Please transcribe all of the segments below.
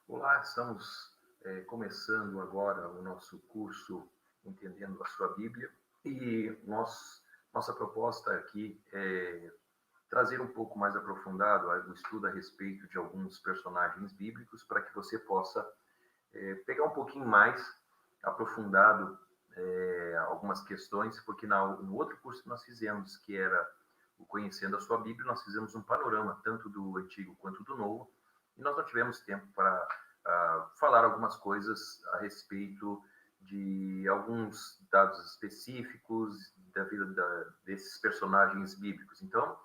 Olá, estamos começando agora o nosso curso Entendendo a Sua Bíblia e nossa proposta aqui é trazer um pouco mais aprofundado o estudo a respeito de alguns personagens bíblicos para que você possa pegar um pouquinho mais aprofundado algumas questões, porque no outro curso que nós fizemos, que era o Conhecendo a Sua Bíblia, nós fizemos um panorama tanto do Antigo quanto do Novo, e nós não tivemos tempo para falar algumas coisas a respeito de alguns dados específicos da vida desses personagens bíblicos. Então,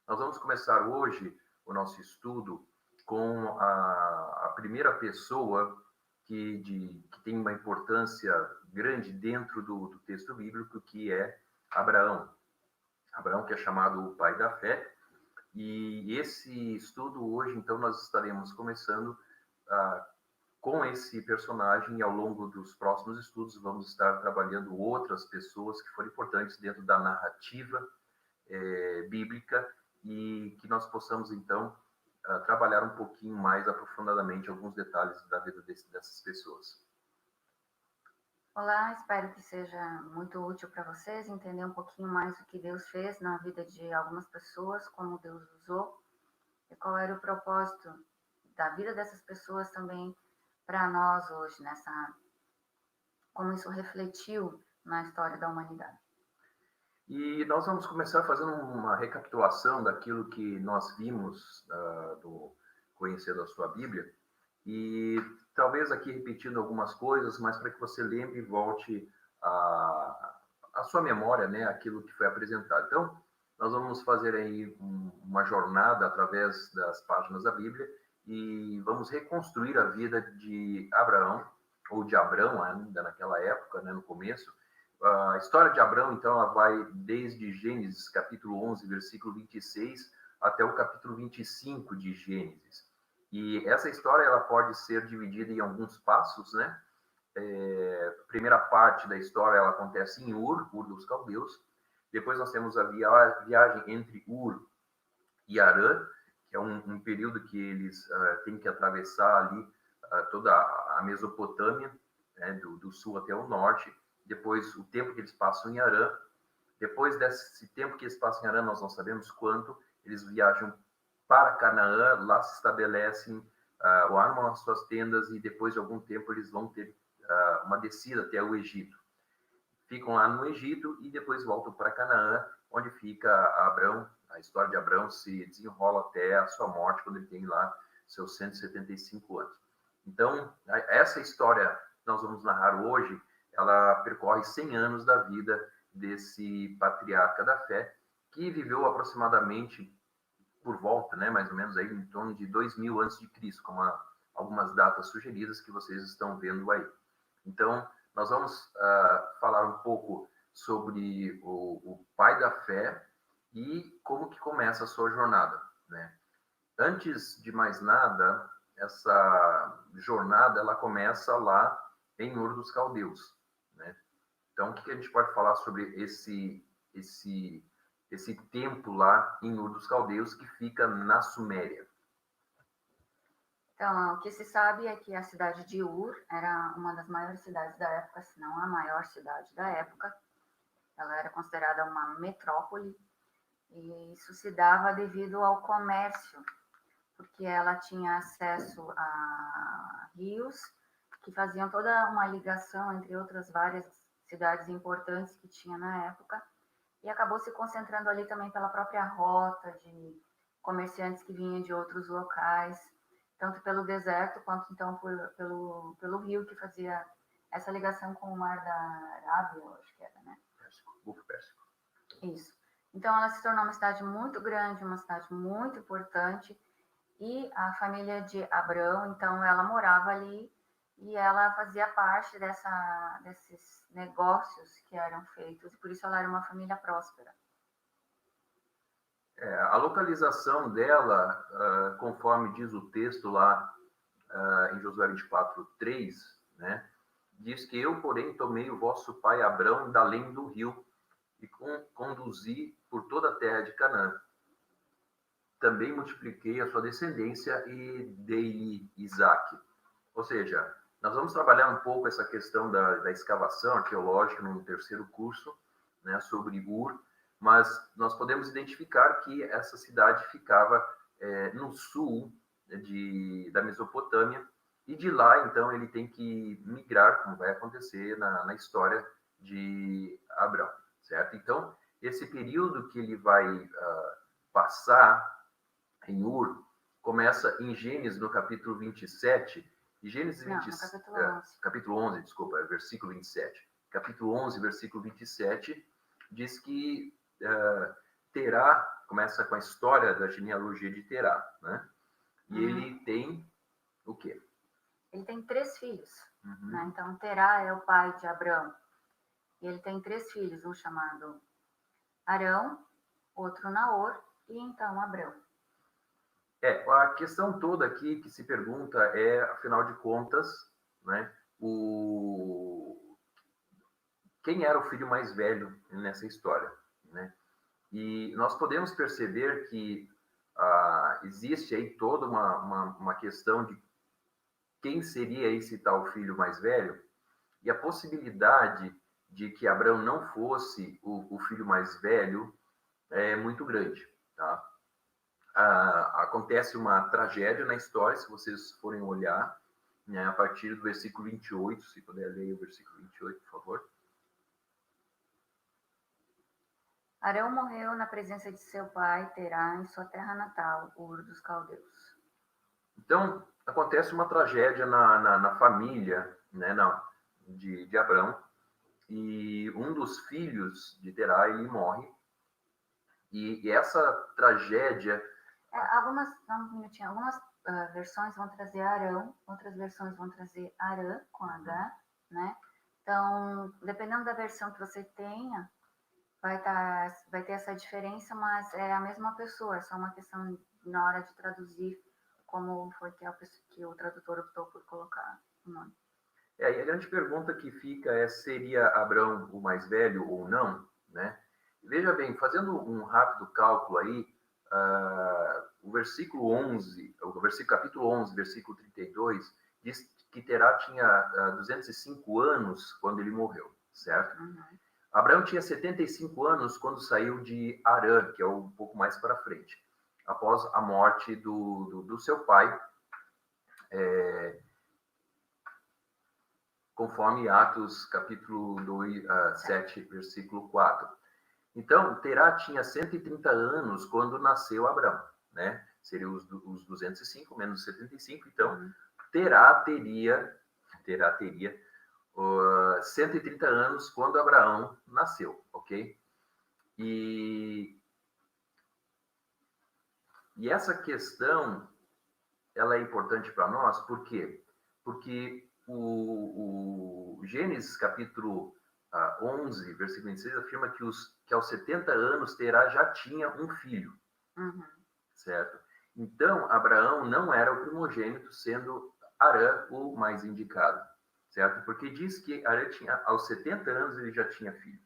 nós vamos começar hoje o nosso estudo com a primeira pessoa que tem uma importância grande dentro do texto bíblico, que é Abraão. Abraão, que é chamado o pai da fé. E esse estudo hoje, então, nós estaremos começando com esse personagem, e ao longo dos próximos estudos vamos estar trabalhando outras pessoas que foram importantes dentro da narrativa bíblica, e que nós possamos, então, trabalhar um pouquinho mais aprofundadamente alguns detalhes da vida dessas pessoas. Olá, espero que seja muito útil para vocês entender um pouquinho mais o que Deus fez na vida de algumas pessoas, como Deus usou e qual era o propósito da vida dessas pessoas também para nós hoje, como isso refletiu na história da humanidade. E nós vamos começar fazendo uma recapitulação daquilo que nós vimos do Conhecendo a Sua Bíblia, e talvez aqui repetindo algumas coisas, mas para que você lembre e volte a sua memória, né, aquilo que foi apresentado. Então, nós vamos fazer aí uma jornada através das páginas da Bíblia e vamos reconstruir a vida de Abraão, ou de Abrão ainda naquela época, né, no começo. A história de Abrão, então, ela vai desde Gênesis, capítulo 11, versículo 26, até o capítulo 25 de Gênesis. E essa história ela pode ser dividida em alguns passos, né? A primeira parte da história ela acontece em Ur dos Caldeus. Depois nós temos a viagem entre Ur e Arã, que é um período que eles têm que atravessar ali toda a Mesopotâmia, né, do sul até o norte. Depois o tempo que eles passam em Arã. Depois desse tempo que eles passam em Arã, nós não sabemos quanto, eles viajam para Canaã, lá se estabelecem, armam as suas tendas, e depois de algum tempo eles vão ter uma descida até o Egito. Ficam lá no Egito e depois voltam para Canaã, onde fica Abrão. A história de Abrão se desenrola até a sua morte, quando ele tem lá seus 175 anos. Então, essa história que nós vamos narrar hoje, ela percorre 100 anos da vida desse patriarca da fé, que viveu aproximadamente por volta, né, mais ou menos aí em torno de 2000 antes de Cristo, como algumas datas sugeridas que vocês estão vendo aí. Então, nós vamos falar um pouco sobre o pai da fé e como que começa a sua jornada, né? Antes de mais nada, essa jornada ela começa lá em Ur dos Caldeus, né? Então, o que a gente pode falar sobre esse templo lá em Ur dos Caldeus, que fica na Suméria? Então, o que se sabe é que a cidade de Ur era uma das maiores cidades da época, se não a maior cidade da época. Ela era considerada uma metrópole, e isso se dava devido ao comércio, porque ela tinha acesso a rios que faziam toda uma ligação entre outras várias cidades importantes que tinha na época, e acabou se concentrando ali também pela própria rota de comerciantes que vinham de outros locais, tanto pelo deserto quanto então pelo rio que fazia essa ligação com o mar da Arábia, eu acho que era, né? Golfo Pérsico. Isso. Então ela se tornou uma cidade muito grande, uma cidade muito importante, e a família de Abrão, então ela morava ali e ela fazia parte desses negócios que eram feitos, e por isso ela era uma família próspera. A localização dela, conforme diz o texto lá em Josué 24:3, né, diz que eu, porém, tomei o vosso pai Abrão da além do rio e conduzi por toda a terra de Canaã. Também multipliquei a sua descendência e dei-lhe Isaque. Ou seja, nós vamos trabalhar um pouco essa questão da escavação arqueológica no terceiro curso, né, sobre Ur, mas nós podemos identificar que essa cidade ficava no sul da Mesopotâmia, e de lá, então, ele tem que migrar, como vai acontecer na história de Abrão, certo? Então, esse período que ele vai passar em Ur começa em Gênesis, no capítulo 27, e Gênesis Não, 20, no capítulo 11. capítulo 11, desculpa, versículo 27. Capítulo 11, versículo 27, diz que Terá, começa com a história da genealogia de Terá, né? E ele tem o quê? Ele tem 3 filhos, né? Então, Terá é o pai de Abrão. E ele tem 3 filhos, um chamado Arão, outro Naor e então Abrão. A questão toda aqui que se pergunta é, afinal de contas, né, quem era o filho mais velho nessa história, né? E nós podemos perceber que existe aí toda uma questão de quem seria esse tal filho mais velho, e a possibilidade de que Abraão não fosse o filho mais velho é muito grande, tá? Acontece uma tragédia na história, se vocês forem olhar, né, a partir do versículo 28, se puder ler o versículo 28, por favor. Arão morreu na presença de seu pai, Terá, em sua terra natal, Ur dos Caldeus. Então, acontece uma tragédia na família, né, de Abrão, e um dos filhos de Terá, ele morre, e essa tragédia... Algumas versões vão trazer Arão, outras versões vão trazer Arã, com H, né? Então, dependendo da versão que você tenha, vai ter essa diferença, mas é a mesma pessoa, é só uma questão na hora de traduzir como foi que o tradutor optou por colocar o nome. E a grande pergunta que fica é, seria Abrão o mais velho ou não, né? Veja bem, fazendo um rápido cálculo aí, o versículo 11, capítulo 11, versículo 32, diz que Terá tinha 205 anos quando ele morreu, certo? Abraão tinha 75 anos quando saiu de Harã, que é um pouco mais para frente, após a morte do seu pai, conforme Atos capítulo 7, versículo 4. Então, Terá tinha 130 anos quando nasceu Abraão, né? Seria os 205 menos 75, então Terá teria 130 anos quando Abraão nasceu, ok? E essa questão, ela é importante para nós, por quê? Porque o Gênesis capítulo 11, versículo 26, afirma que aos 70 anos Terá já tinha um filho, certo? Então, Abraão não era o primogênito, sendo Arã o mais indicado, certo? Porque diz que Arã aos 70 anos ele já tinha filho,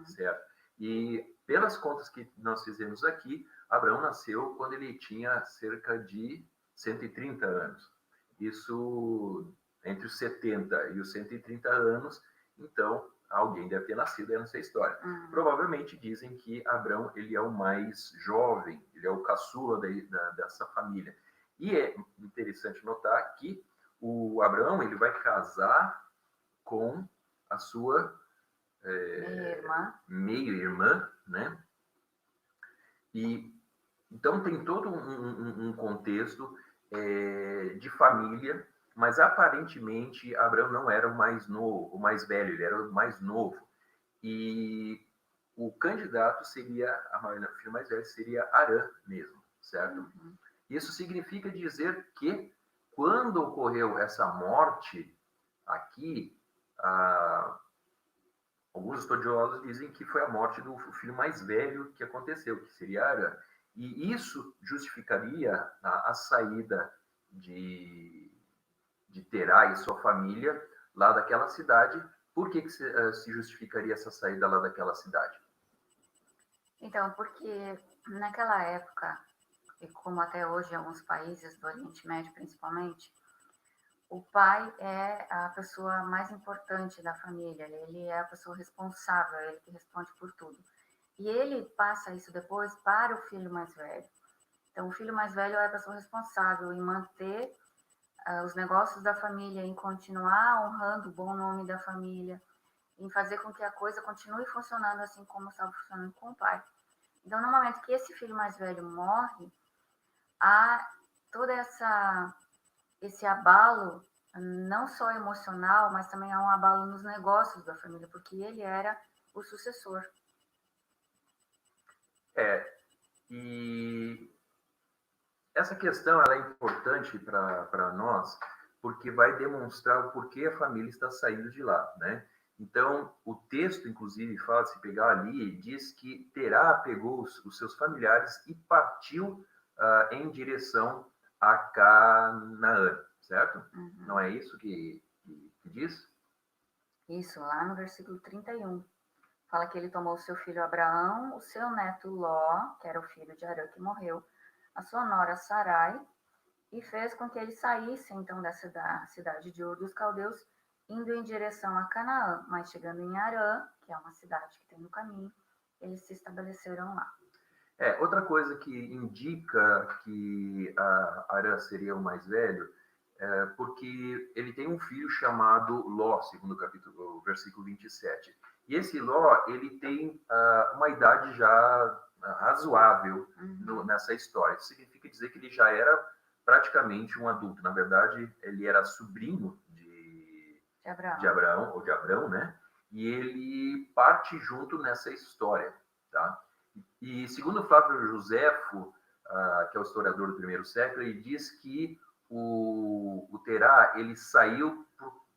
certo? E pelas contas que nós fizemos aqui, Abraão nasceu quando ele tinha cerca de 130 anos. Isso entre os 70 e os 130 anos, então alguém deve ter nascido nessa história. Provavelmente dizem que Abrão ele é o mais jovem, ele é o caçula dessa família. E é interessante notar que o Abrão ele vai casar com a sua meio-irmã, né? E então tem todo um contexto de família, mas aparentemente Abraão não era o mais novo, o mais velho, ele era o mais novo. E o candidato seria, a filha mais velha seria Arã mesmo, certo? Isso significa dizer que quando ocorreu essa morte aqui, alguns estudiosos dizem que foi a morte do filho mais velho que aconteceu, que seria Arã. E isso justificaria a saída de Terá e sua família lá daquela cidade. Por que se justificaria essa saída lá daquela cidade? Então, porque naquela época, e como até hoje em alguns países do Oriente Médio principalmente, o pai é a pessoa mais importante da família, ele é a pessoa responsável, ele que responde por tudo. E ele passa isso depois para o filho mais velho. Então, o filho mais velho é a pessoa responsável em manter os negócios da família, em continuar honrando o bom nome da família, em fazer com que a coisa continue funcionando assim como estava funcionando com o pai. Então, no momento que esse filho mais velho morre, há todo esse abalo, não só emocional, mas também há um abalo nos negócios da família, porque ele era o sucessor. E essa questão ela é importante para nós, porque vai demonstrar o porquê a família está saindo de lá, né? Então, o texto, inclusive, fala, se pegar ali, diz que Terá pegou os seus familiares e partiu em direção a Canaã, certo? Uhum. Não é isso que diz? Isso, lá no versículo 31. Fala que ele tomou o seu filho Abraão, o seu neto Ló, que era o filho de Arã que morreu, a sua nora Sarai, e fez com que eles saíssem então da cidade de Ur dos Caldeus, indo em direção a Canaã, mas chegando em Arã, que é uma cidade que tem no caminho, eles se estabeleceram lá. Outra coisa que indica que Arã seria o mais velho, porque ele tem um filho chamado Ló, segundo o capítulo, o versículo 27. E esse Ló, ele tem uma idade já razoável nessa história. Isso significa dizer que ele já era praticamente um adulto. Na verdade, ele era sobrinho de Abraão, ou de Abrão, né? E ele parte junto nessa história, tá? E segundo Flávio Josefo, que é o historiador do primeiro século, ele diz que o Terá ele saiu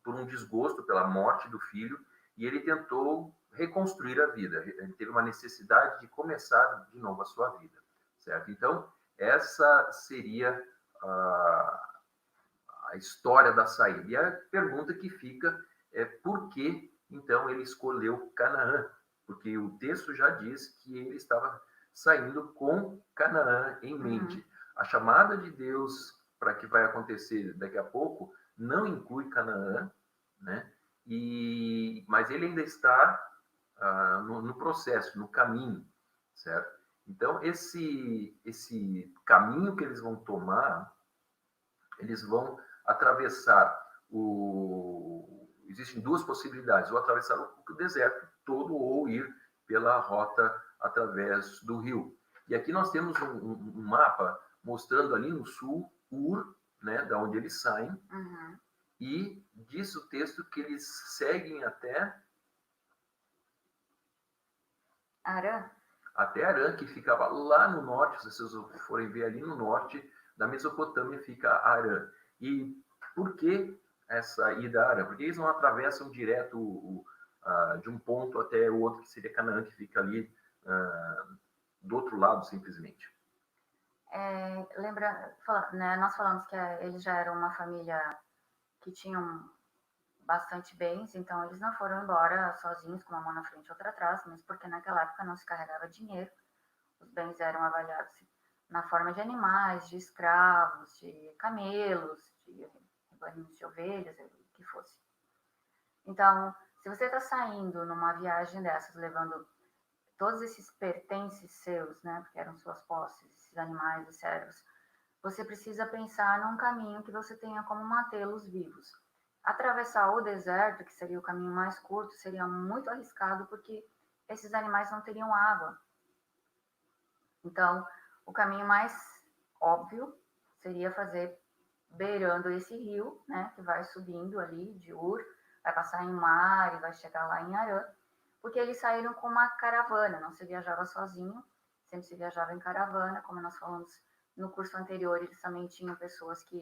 por um desgosto pela morte do filho e ele tentou reconstruir a vida. Ele teve uma necessidade de começar de novo a sua vida, certo? Então, essa seria a história da saída. E a pergunta que fica é por que, então, ele escolheu Canaã? Porque o texto já diz que ele estava saindo com Canaã em mente. A chamada de Deus para que vai acontecer daqui a pouco não inclui Canaã, né? Mas ele ainda está no processo, no caminho, certo? Então, esse caminho que eles vão tomar, eles vão atravessar Existem duas possibilidades, ou atravessar o deserto todo, ou ir pela rota através do rio. E aqui nós temos um mapa mostrando ali no sul, Ur, né, da onde eles saem, e diz o texto que eles seguem até Arã. Até Arã, que ficava lá no norte, se vocês forem ver ali no norte da Mesopotâmia fica Arã. E por que essa ida a Arã? Porque eles não atravessam direto de um ponto até o outro, que seria Canaã, que fica ali do outro lado, simplesmente. Né, nós falamos que eles já eram uma família que tinham bastante bens, então eles não foram embora sozinhos, com uma mão na frente e outra atrás, mas porque naquela época não se carregava dinheiro, os bens eram avaliados na forma de animais, de escravos, de camelos, de rebanhos de ovelhas, o que fosse. Então, se você está saindo numa viagem dessas, levando todos esses pertences seus, né, porque eram suas posses, esses animais e servos, você precisa pensar num caminho que você tenha como mantê-los vivos. Atravessar o deserto, que seria o caminho mais curto, seria muito arriscado porque esses animais não teriam água. Então, o caminho mais óbvio seria fazer beirando esse rio, né, que vai subindo ali de Ur, vai passar em mar e vai chegar lá em Arã, porque eles saíram com uma caravana, não se viajava sozinho, sempre se viajava em caravana, como nós falamos no curso anterior, eles também tinham pessoas que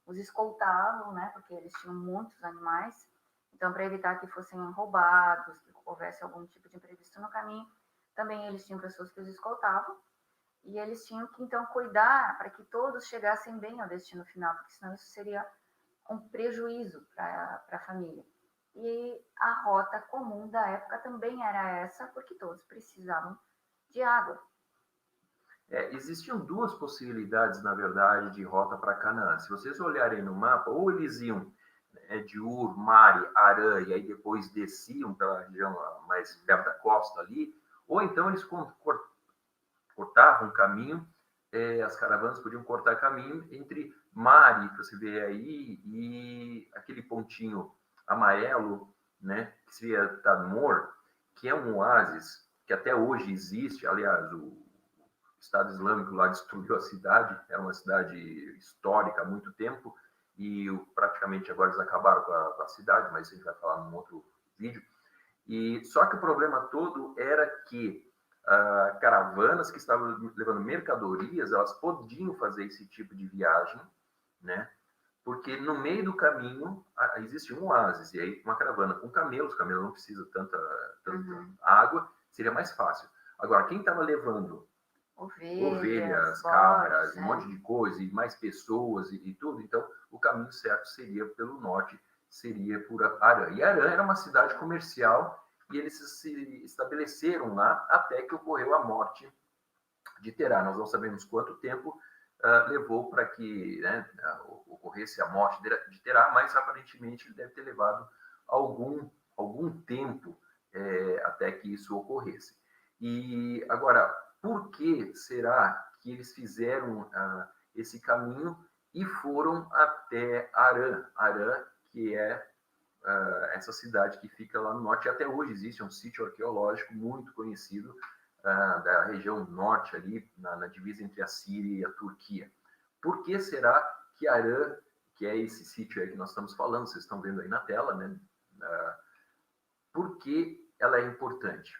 os escoltavam, né, porque eles tinham muitos animais, então para evitar que fossem roubados, que houvesse algum tipo de imprevisto no caminho, também eles tinham pessoas que os escoltavam, e eles tinham que então cuidar para que todos chegassem bem ao destino final, porque senão isso seria um prejuízo para a família. E a rota comum da época também era essa, porque todos precisavam de água. Existiam duas possibilidades, na verdade, de rota para Canaã. Se vocês olharem no mapa, ou eles iam de Ur, Mari, Arã, e aí depois desciam pela região mais perto da costa ali, ou então eles cortavam caminho, as caravanas podiam cortar caminho entre Mari, que você vê aí, e aquele pontinho amarelo, né, que seria Tadmor, que é um oásis que até hoje existe. Aliás, o Estado Islâmico lá destruiu a cidade, era uma cidade histórica há muito tempo, e praticamente agora eles acabaram com a cidade, mas a gente vai falar num outro vídeo. E só que o problema todo era que caravanas que estavam levando mercadorias, elas podiam fazer esse tipo de viagem, né? Porque no meio do caminho existe um oásis, e aí uma caravana com camelos não precisa tanta água, seria mais fácil. Agora, quem estava levando ovelhas, cabras, um monte de coisa, e mais pessoas e tudo, então o caminho certo seria pelo norte, seria por Arã. E Arã era uma cidade comercial, e eles se estabeleceram lá até que ocorreu a morte de Terá. Nós não sabemos quanto tempo levou para que ocorresse a morte de Terá, mas aparentemente ele deve ter levado algum tempo até que isso ocorresse. E agora, por que será que eles fizeram esse caminho e foram até Arã? Arã, que é essa cidade que fica lá no norte, e até hoje existe um sítio arqueológico muito conhecido da região norte, ali na divisa entre a Síria e a Turquia. Por que será que Arã, que é esse sítio aí que nós estamos falando, vocês estão vendo aí na tela, né? Por que ela é importante?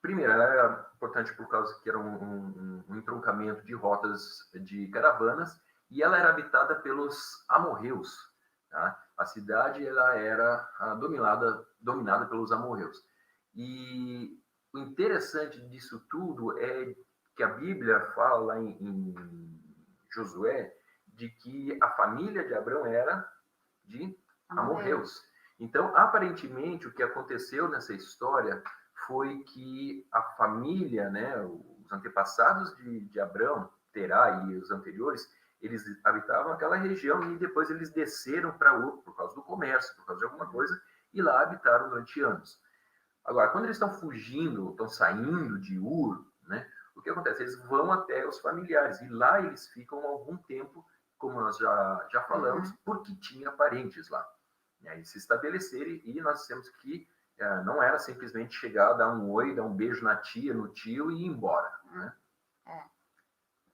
Primeiro, ela era importante por causa que era um entroncamento de rotas de caravanas, e ela era habitada pelos amorreus. Tá? A cidade ela era dominada pelos amorreus. E o interessante disso tudo é que a Bíblia fala em Josué de que a família de Abrão era de amorreus. Então, aparentemente, o que aconteceu nessa história foi que a família, né, os antepassados de Abrão, Terá e os anteriores, eles habitavam aquela região e depois eles desceram para Ur por causa do comércio, por causa de alguma coisa, e lá habitaram durante anos. Agora, quando eles estão fugindo, estão saindo de Ur, né, o que acontece? Eles vão até os familiares e lá eles ficam algum tempo, como nós já falamos, porque tinha parentes lá. Eles se estabelecerem, e nós temos que não era simplesmente chegar, dar um oi, dar um beijo na tia, no tio e ir embora. Né?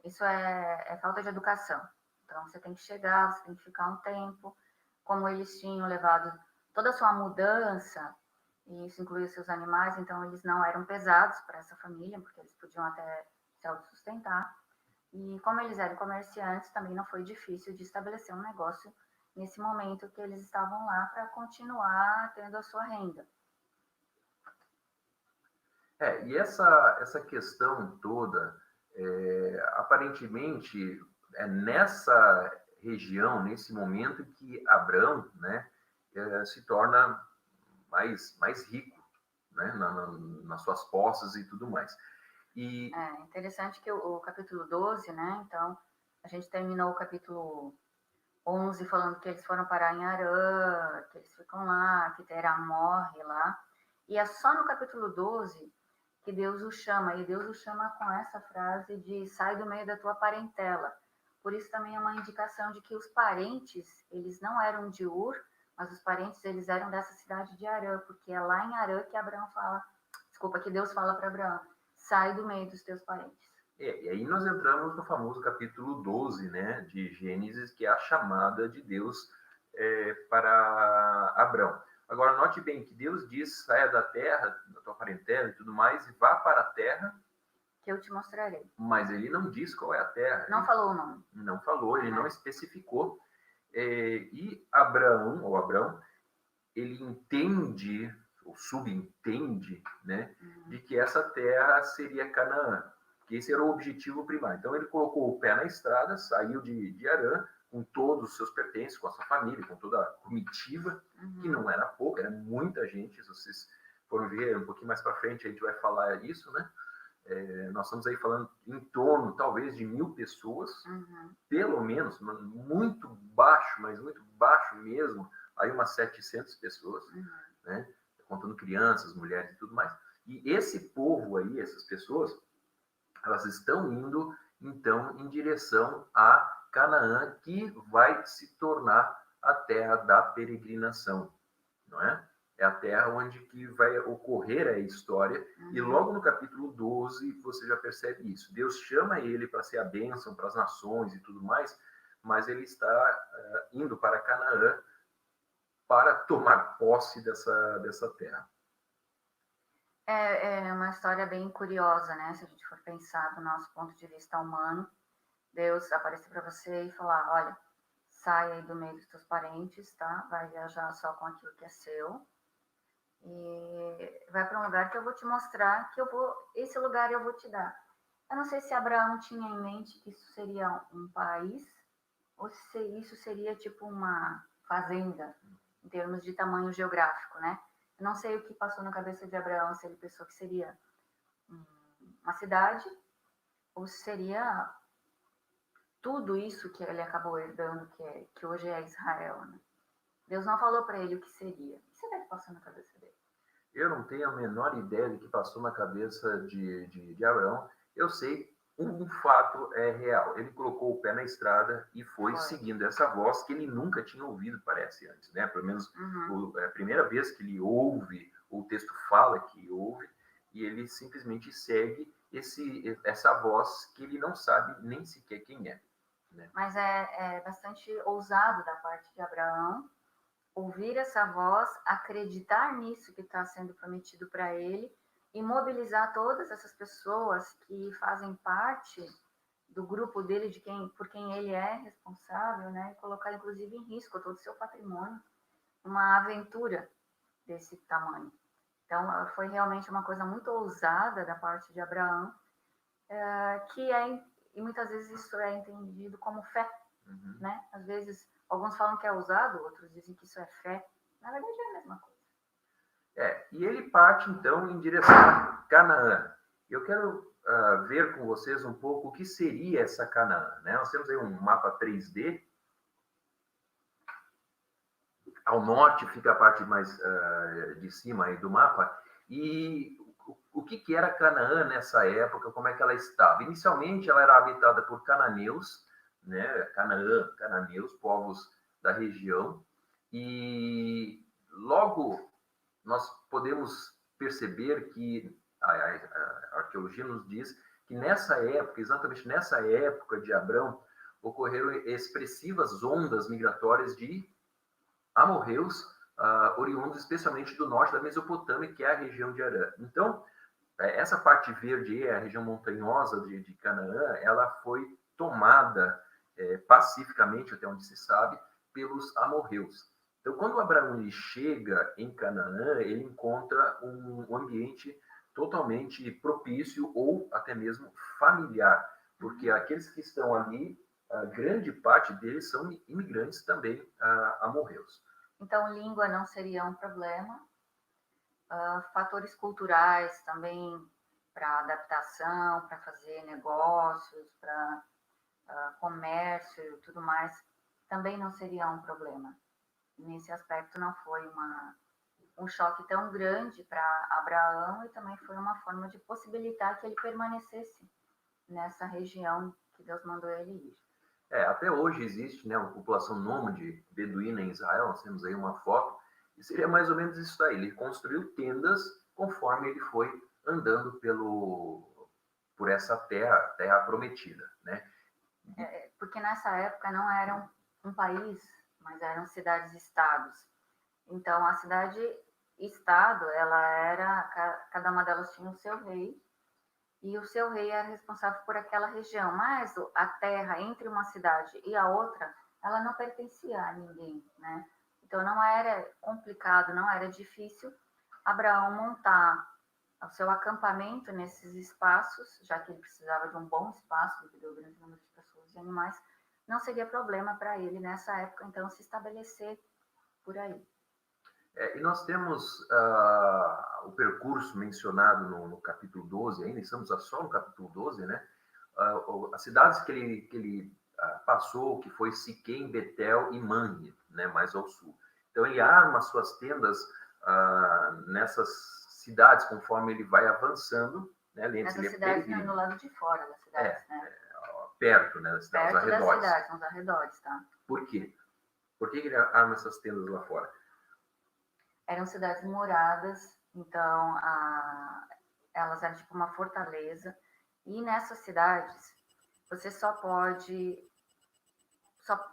Isso é falta de educação. Então, você tem que chegar, você tem que ficar um tempo. Como eles tinham levado toda a sua mudança, e isso incluía seus animais, então eles não eram pesados para essa família, porque eles podiam até se autossustentar. E como eles eram comerciantes, também não foi difícil de estabelecer um negócio nesse momento que eles estavam lá para continuar tendo a sua renda. E essa questão toda, aparentemente, é nessa região, nesse momento, que Abrão, né, se torna mais rico, né, nas suas posses e tudo mais. E é interessante que o capítulo 12, né, então, a gente terminou o capítulo 11 falando que eles foram parar em Arã, que eles ficam lá, que Terá morre lá, e é só no capítulo 12 que Deus o chama, e Deus o chama com essa frase de sai do meio da tua parentela. Por isso também é uma indicação de que os parentes, eles não eram de Ur, mas os parentes, eles eram dessa cidade de Arã, porque é lá em Arã que que Deus fala para Abraão, sai do meio dos teus parentes. E aí nós entramos no famoso capítulo 12, né, de Gênesis, que é a chamada de Deus para Abrão. Agora, note bem que Deus diz, saia da terra, da tua parentela e tudo mais, e vá para a terra que eu te mostrarei. Mas ele não diz qual é a terra. Não falou o nome. Não falou, ele não especificou. E Abrão, ele entende, ou subentende, né, de que essa terra seria Canaã, que esse era o objetivo primário. Então, ele colocou o pé na estrada, saiu de Arã, com todos os seus pertences, com a sua família, com toda a comitiva, que não era pouca, era muita gente. Se vocês forem ver um pouquinho mais para frente, a gente vai falar isso, né? nós estamos aí falando em torno, talvez, de 1.000 pessoas, pelo menos, muito baixo, mas muito baixo mesmo, aí umas 700 pessoas, né? Contando crianças, mulheres e tudo mais. E esse povo aí, essas pessoas, elas estão indo, então, em direção a Canaã, que vai se tornar a terra da peregrinação, não é? É a terra onde que vai ocorrer a história. E logo no capítulo 12, você já percebe isso. Deus chama ele para ser a bênção para as nações e tudo mais, mas ele está indo para Canaã para tomar posse dessa terra. É uma história bem curiosa, né? Se a gente for pensar do nosso ponto de vista humano, Deus aparecer para você e falar, olha, sai aí do meio dos teus parentes, tá? Vai viajar só com aquilo que é seu. E vai para um lugar que eu vou te mostrar, esse lugar eu vou te dar. Eu não sei se Abraão tinha em mente que isso seria um país, ou se isso seria tipo uma fazenda, em termos de tamanho geográfico, né? Eu não sei o que passou na cabeça de Abraão, se ele pensou que seria uma cidade, ou se seria tudo isso que ele acabou herdando, que hoje é Israel, né? Deus não falou para ele o que seria. O que será que passou na cabeça dele? Eu não tenho a menor ideia do que passou na cabeça de Abraão. Eu sei, um fato é real. Ele colocou o pé na estrada e foi seguindo essa voz que ele nunca tinha ouvido, parece, antes, né? Pelo menos é a primeira vez que ele ouve, o texto fala que ouve, e ele simplesmente segue essa voz que ele não sabe nem sequer quem é. Né? Mas é bastante ousado da parte de Abraão ouvir essa voz, acreditar nisso que está sendo prometido para ele e mobilizar todas essas pessoas que fazem parte do grupo dele, por quem ele é responsável, né? E colocar inclusive em risco todo o seu patrimônio, uma aventura desse tamanho. Então, foi realmente uma coisa muito ousada da parte de Abraão, e muitas vezes isso é entendido como fé, né? Às vezes, alguns falam que é ousado, outros dizem que isso é fé. Na verdade, é a mesma coisa. E ele parte, então, em direção a Canaã. Eu quero ver com vocês um pouco o que seria essa Canaã. Né? Nós temos aí um mapa 3D. Ao norte fica a parte mais de cima aí do mapa. E o que era Canaã nessa época? Como é que ela estava? Inicialmente, ela era habitada por cananeus, né? Canaã, cananeus, povos da região. E logo nós podemos perceber que a arqueologia nos diz que nessa época, exatamente nessa época de Abrão, ocorreram expressivas ondas migratórias de amorreus, oriundos especialmente do norte da Mesopotâmia, que é a região de Harã. Então, essa parte verde, a região montanhosa de Canaã, ela foi tomada pacificamente, até onde se sabe, pelos amorreus. Então, quando Abraão ele chega em Canaã, ele encontra um ambiente totalmente propício ou até mesmo familiar, porque aqueles que estão ali, a grande parte deles são imigrantes também amorreus. Então, língua não seria um problema. Fatores culturais também para adaptação, para fazer negócios, para comércio e tudo mais, também não seria um problema. Nesse aspecto não foi um choque tão grande para Abraão e também foi uma forma de possibilitar que ele permanecesse nessa região que Deus mandou ele ir. Até hoje existe, né, uma população nômade beduína em Israel, nós temos aí uma foto, e seria mais ou menos isso daí. Ele construiu tendas conforme ele foi andando por essa terra prometida, né? Porque nessa época não era um país, mas eram cidades-estados. Então, a cidade-estado, cada uma delas tinha o seu rei, e o seu rei era responsável por aquela região. Mas a terra entre uma cidade e a outra, ela não pertencia a ninguém, né? Então, não era complicado, não era difícil Abraão montar o seu acampamento nesses espaços, já que ele precisava de um bom espaço devido ao grande número de pessoas e animais, não seria problema para ele nessa época, então, se estabelecer por aí. E nós temos o percurso mencionado no capítulo 12, ainda estamos só no capítulo 12, né? As cidades que ele passou, que foi Siquém, Betel e Manre, né? Mais ao sul. Então, ele arma suas tendas nessas cidades, conforme ele vai avançando, né? Nessas cidades, no lado de fora das cidades, né? Perto, né? Das cidades, perto arredores. das cidades, nos arredores, tá? Por quê? Por que ele arma essas tendas lá fora? Eram cidades moradas, então elas eram tipo uma fortaleza. E nessas cidades, você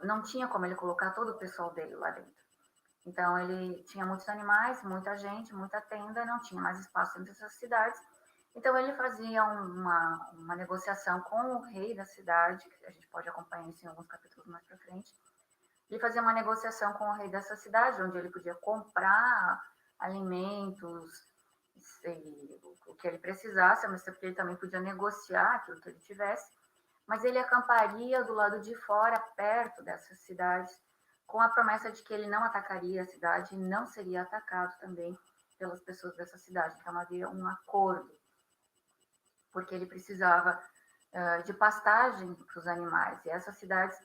não tinha como ele colocar todo o pessoal dele lá dentro. Então, ele tinha muitos animais, muita gente, muita tenda, não tinha mais espaço dentro dessas cidades. Então, ele fazia uma negociação com o rei da cidade, que a gente pode acompanhar isso em alguns capítulos mais para frente. Ele fazia uma negociação com o rei dessa cidade, onde ele podia comprar alimentos, o que ele precisasse, mas porque ele também podia negociar aquilo que ele tivesse. Mas ele acamparia do lado de fora, perto dessas cidades, com a promessa de que ele não atacaria a cidade e não seria atacado também pelas pessoas dessa cidade. Então, havia um acordo, porque ele precisava de pastagem para os animais, e essas cidades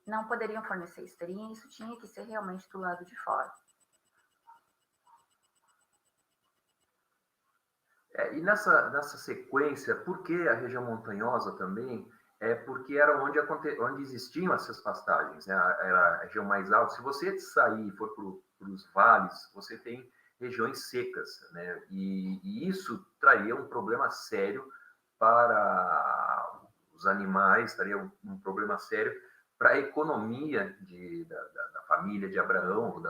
não poderiam fornecer isso, tinha que ser realmente do lado de fora. E nessa sequência, por que a região montanhosa também? Porque era onde existiam essas pastagens, né? Era a região mais alta. Se você sair e for para os vales, você tem regiões secas, né? E isso traria um problema sério para os animais, traria um problema sério para a economia da família de Abraão,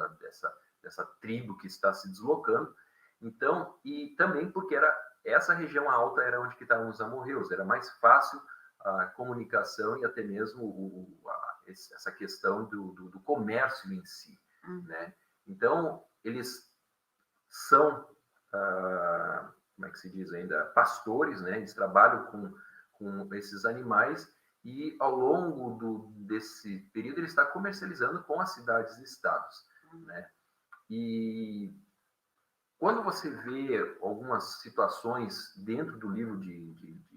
dessa tribo que está se deslocando. Então, e também porque essa região alta era onde estavam os amorreus, era mais fácil a comunicação e até mesmo essa questão do comércio em si, né? Então, eles são, como é que se diz ainda, pastores, né? Eles trabalham com esses animais e ao longo desse período ele está comercializando com as cidades e estados, né? E quando você vê algumas situações dentro do livro de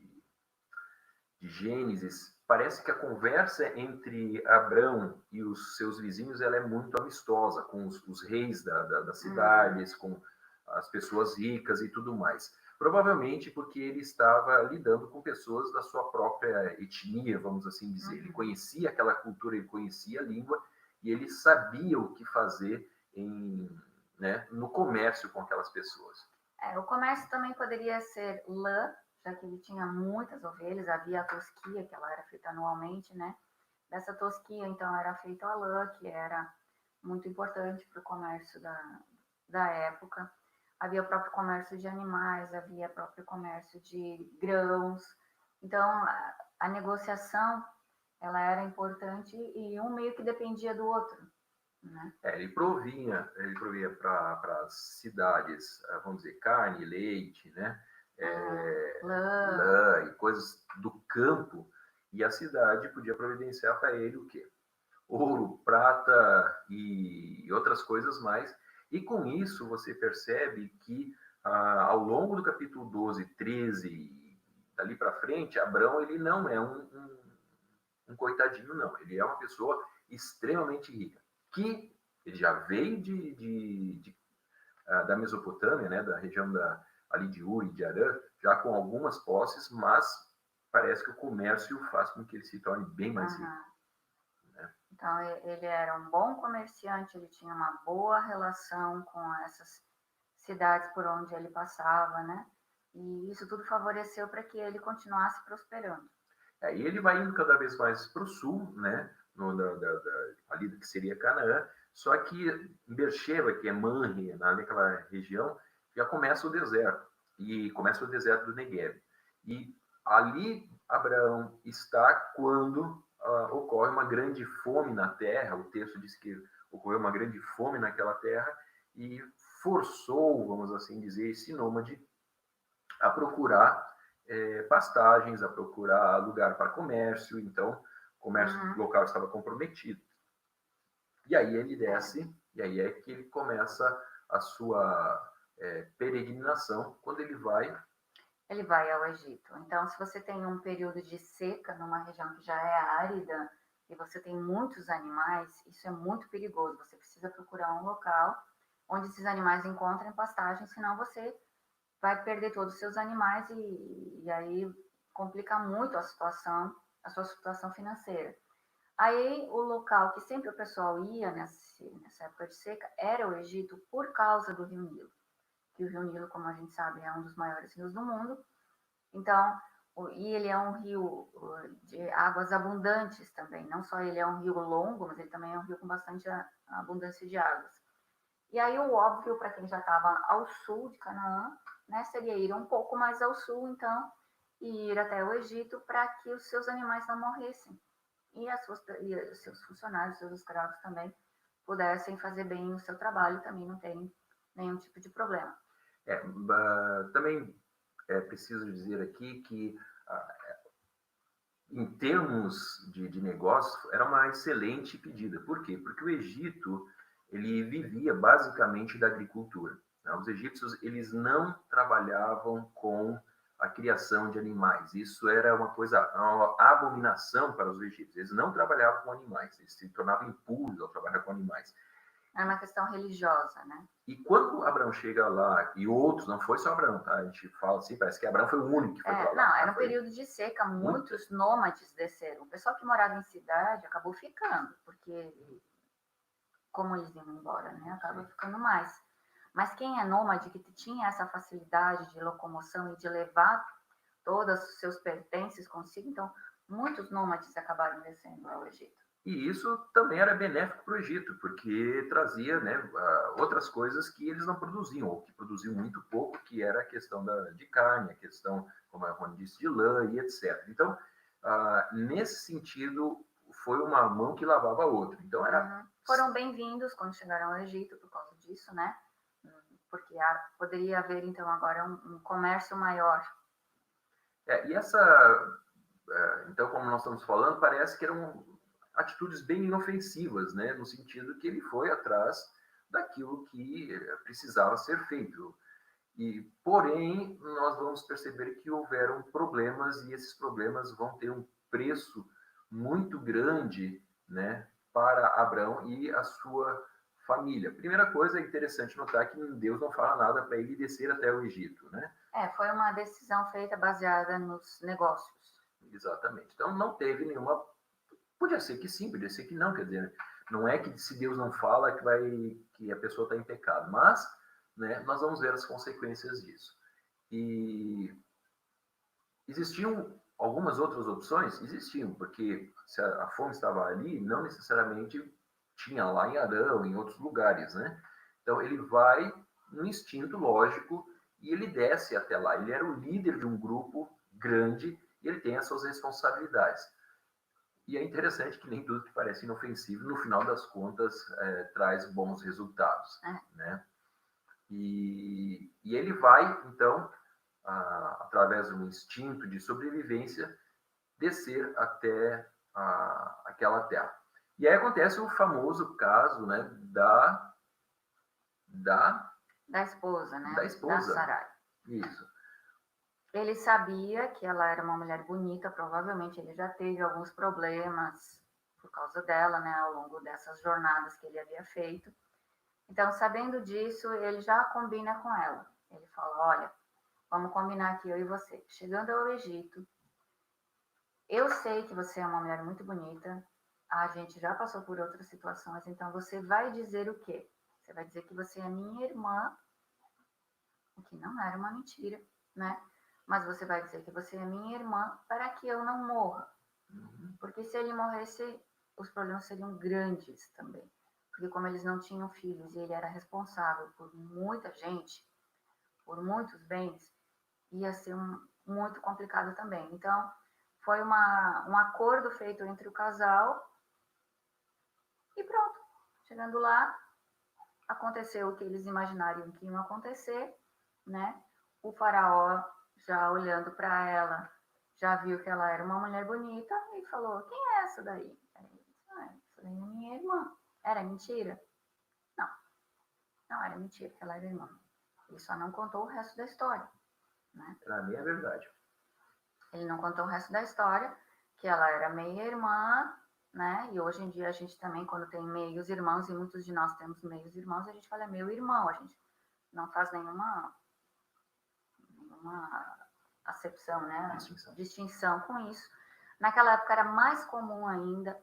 Gênesis, parece que a conversa entre Abrão e os seus vizinhos ela é muito amistosa, com os reis das cidades, com as pessoas ricas e tudo mais. Provavelmente porque ele estava lidando com pessoas da sua própria etnia, vamos assim dizer. Ele conhecia aquela cultura, ele conhecia a língua e ele sabia o que fazer no comércio com aquelas pessoas. O comércio também poderia ser lã, já que ele tinha muitas ovelhas, havia a tosquia, que ela era feita anualmente, né? Dessa tosquia, então, era feita a lã, que era muito importante para o comércio da época. Havia o próprio comércio de animais, havia o próprio comércio de grãos. Então, a negociação, ela era importante e um meio que dependia do outro, né? Ele provia para as cidades, vamos dizer, carne, leite, né? Lã e coisas do campo, e a cidade podia providenciar para ele o quê? Ouro, prata e outras coisas mais. E com isso você percebe que ao longo do capítulo 12, 13, dali para frente, Abrão ele não é um coitadinho, não. Ele é uma pessoa extremamente rica, que ele já veio da Mesopotâmia, né, da região ali de Ur e de Arã, já com algumas posses, mas parece que o comércio faz com que ele se torne bem mais rico. Né? Então, ele era um bom comerciante, ele tinha uma boa relação com essas cidades por onde ele passava, né? E isso tudo favoreceu para que ele continuasse prosperando. E ele vai indo cada vez mais para o sul, né? Ali do que seria Canaã, só que Beersheba, que é Manre, naquela região, já começa o deserto, e começa o deserto do Negueb. E ali Abraão está quando ocorre uma grande fome na terra, o texto diz que ocorreu uma grande fome naquela terra, e forçou, vamos assim dizer, esse nômade a procurar pastagens, a procurar lugar para comércio, então o comércio local estava comprometido. E aí ele desce, e aí é que ele começa a sua peregrinação quando ele vai. Ele vai ao Egito. Então, se você tem um período de seca numa região que já é árida e você tem muitos animais, isso é muito perigoso. Você precisa procurar um local onde esses animais encontrem pastagem, senão você vai perder todos os seus animais e aí complica muito a sua situação financeira. Aí, o local que sempre o pessoal ia nessa época de seca era o Egito por causa do Rio Nilo. Que o Rio Nilo, como a gente sabe, é um dos maiores rios do mundo. Então, e ele é um rio de águas abundantes também. Não só ele é um rio longo, mas ele também é um rio com bastante abundância de águas. E aí, o óbvio para quem já estava ao sul de Canaã, né, seria ir um pouco mais ao sul, então, e ir até o Egito para que os seus animais não morressem. E os seus funcionários, seus escravos também, pudessem fazer bem o seu trabalho, também não terem nenhum tipo de problema. Também é preciso dizer aqui que, em termos de negócio, era uma excelente pedida. Por quê? Porque o Egito ele vivia basicamente da agricultura. Né? Os egípcios eles não trabalhavam com a criação de animais. Isso era uma abominação para os egípcios. Eles não trabalhavam com animais. Eles se tornavam impuros ao trabalhar com animais. É uma questão religiosa, né? E quando Abraão chega lá, e outros, não foi só Abraão, tá? A gente fala assim, parece que Abraão foi o único que foi para lá. Não, era um período de seca, muitos nômades desceram. O pessoal que morava em cidade acabou ficando, porque como eles iam embora, né? Acaba ficando mais. Mas quem é nômade, que tinha essa facilidade de locomoção e de levar todos os seus pertences consigo, então muitos nômades acabaram descendo ao Egito. E isso também era benéfico para o Egito, porque trazia, né, outras coisas que eles não produziam, ou que produziam muito pouco, que era a questão de carne, a questão, como a Rony disse, de lã e etc. Então, nesse sentido, foi uma mão que lavava a outra. Então, era... Foram bem-vindos quando chegaram ao Egito por causa disso, né? Porque poderia haver, então, agora um comércio maior. E então, como nós estamos falando, parece que eram atitudes bem inofensivas, né? No sentido que ele foi atrás daquilo que precisava ser feito. Porém, nós vamos perceber que houveram problemas e esses problemas vão ter um preço muito grande, né, para Abraão e a sua família. Primeira coisa, é interessante notar que Deus não fala nada para ele descer até o Egito, né? Foi uma decisão feita baseada nos negócios. Exatamente. Então, não teve nenhuma... Podia ser que sim, podia ser que não, quer dizer, não é que se Deus não fala que a pessoa está em pecado, mas, né, nós vamos ver as consequências disso. E existiam algumas outras opções? Existiam, porque se a fome estava ali, não necessariamente tinha lá em Arão, em outros lugares, né? Então ele vai no instinto lógico e ele desce até lá. Ele era o líder de um grupo grande e ele tem as suas responsabilidades. E é interessante que nem tudo que parece inofensivo, no final das contas, traz bons resultados, né? E ele vai, então, através de um instinto de sobrevivência, descer até aquela terra. E aí acontece o famoso caso, né, da esposa, né? Da esposa. Da Sarai. Isso. Ele sabia que ela era uma mulher bonita, provavelmente ele já teve alguns problemas por causa dela, né, ao longo dessas jornadas que ele havia feito. Então, sabendo disso, ele já combina com ela. Ele fala, olha, vamos combinar aqui eu e você. Chegando ao Egito, eu sei que você é uma mulher muito bonita, a gente já passou por outras situações, então você vai dizer o quê? Você vai dizer que você é minha irmã, o que não era uma mentira, né? Mas você vai dizer que você é minha irmã para que eu não morra. Porque se ele morresse, os problemas seriam grandes também. Porque como eles não tinham filhos e ele era responsável por muita gente, por muitos bens, ia ser muito complicado também. Então, foi um acordo feito entre o casal e pronto. Chegando lá, aconteceu o que eles imaginariam que ia acontecer, né? O faraó, já olhando para ela, já viu que ela era uma mulher bonita e falou, quem é essa daí? Aí, eu falei, minha irmã. Era mentira? Não. Não, era mentira que ela era irmã. Ele só não contou o resto da história, né? Para mim é verdade. Ele não contou o resto da história, que ela era meia irmã, né? E hoje em dia a gente também, quando tem meios irmãos, e muitos de nós temos meios irmãos, a gente fala meu irmão, a gente não faz nenhuma acepção, né? Distinção com isso. Naquela época era mais comum ainda.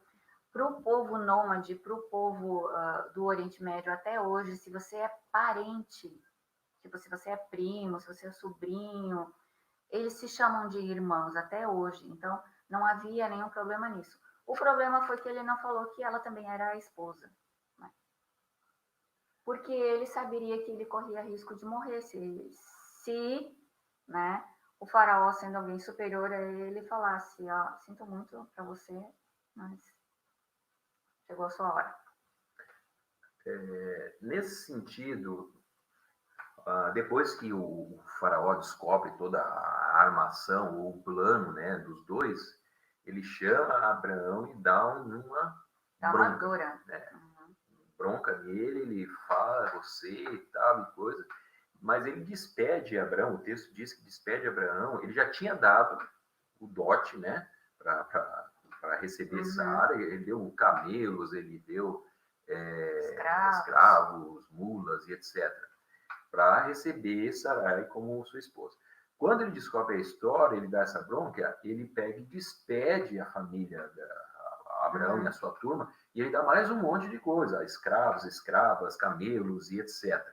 Para o povo nômade, para o povo do Oriente Médio até hoje, se você é parente, tipo, se você é primo, se você é sobrinho, eles se chamam de irmãos até hoje. Então, não havia nenhum problema nisso. O problema foi que ele não falou que ela também era a esposa, né? Porque ele saberia que ele corria risco de morrer se né, o faraó, sendo alguém superior a ele, falasse, ó, sinto muito para você, mas chegou a sua hora. Nesse sentido, depois que o faraó descobre toda a armação ou o plano, né, dos dois, ele chama Abraão e dá uma bronca, dura. Né? Bronca nele, ele fala você e tal e coisa, mas ele despede Abraão, o texto diz que despede Abraão, ele já tinha dado o dote, né, para receber Sara, ele deu camelos, ele deu escravos, mulas e etc., para receber Sarai como sua esposa. Quando ele descobre a história, ele dá essa bronca, ele pega e despede a família da Abraão e a sua turma, e ele dá mais um monte de coisa, escravos, escravas, camelos e etc.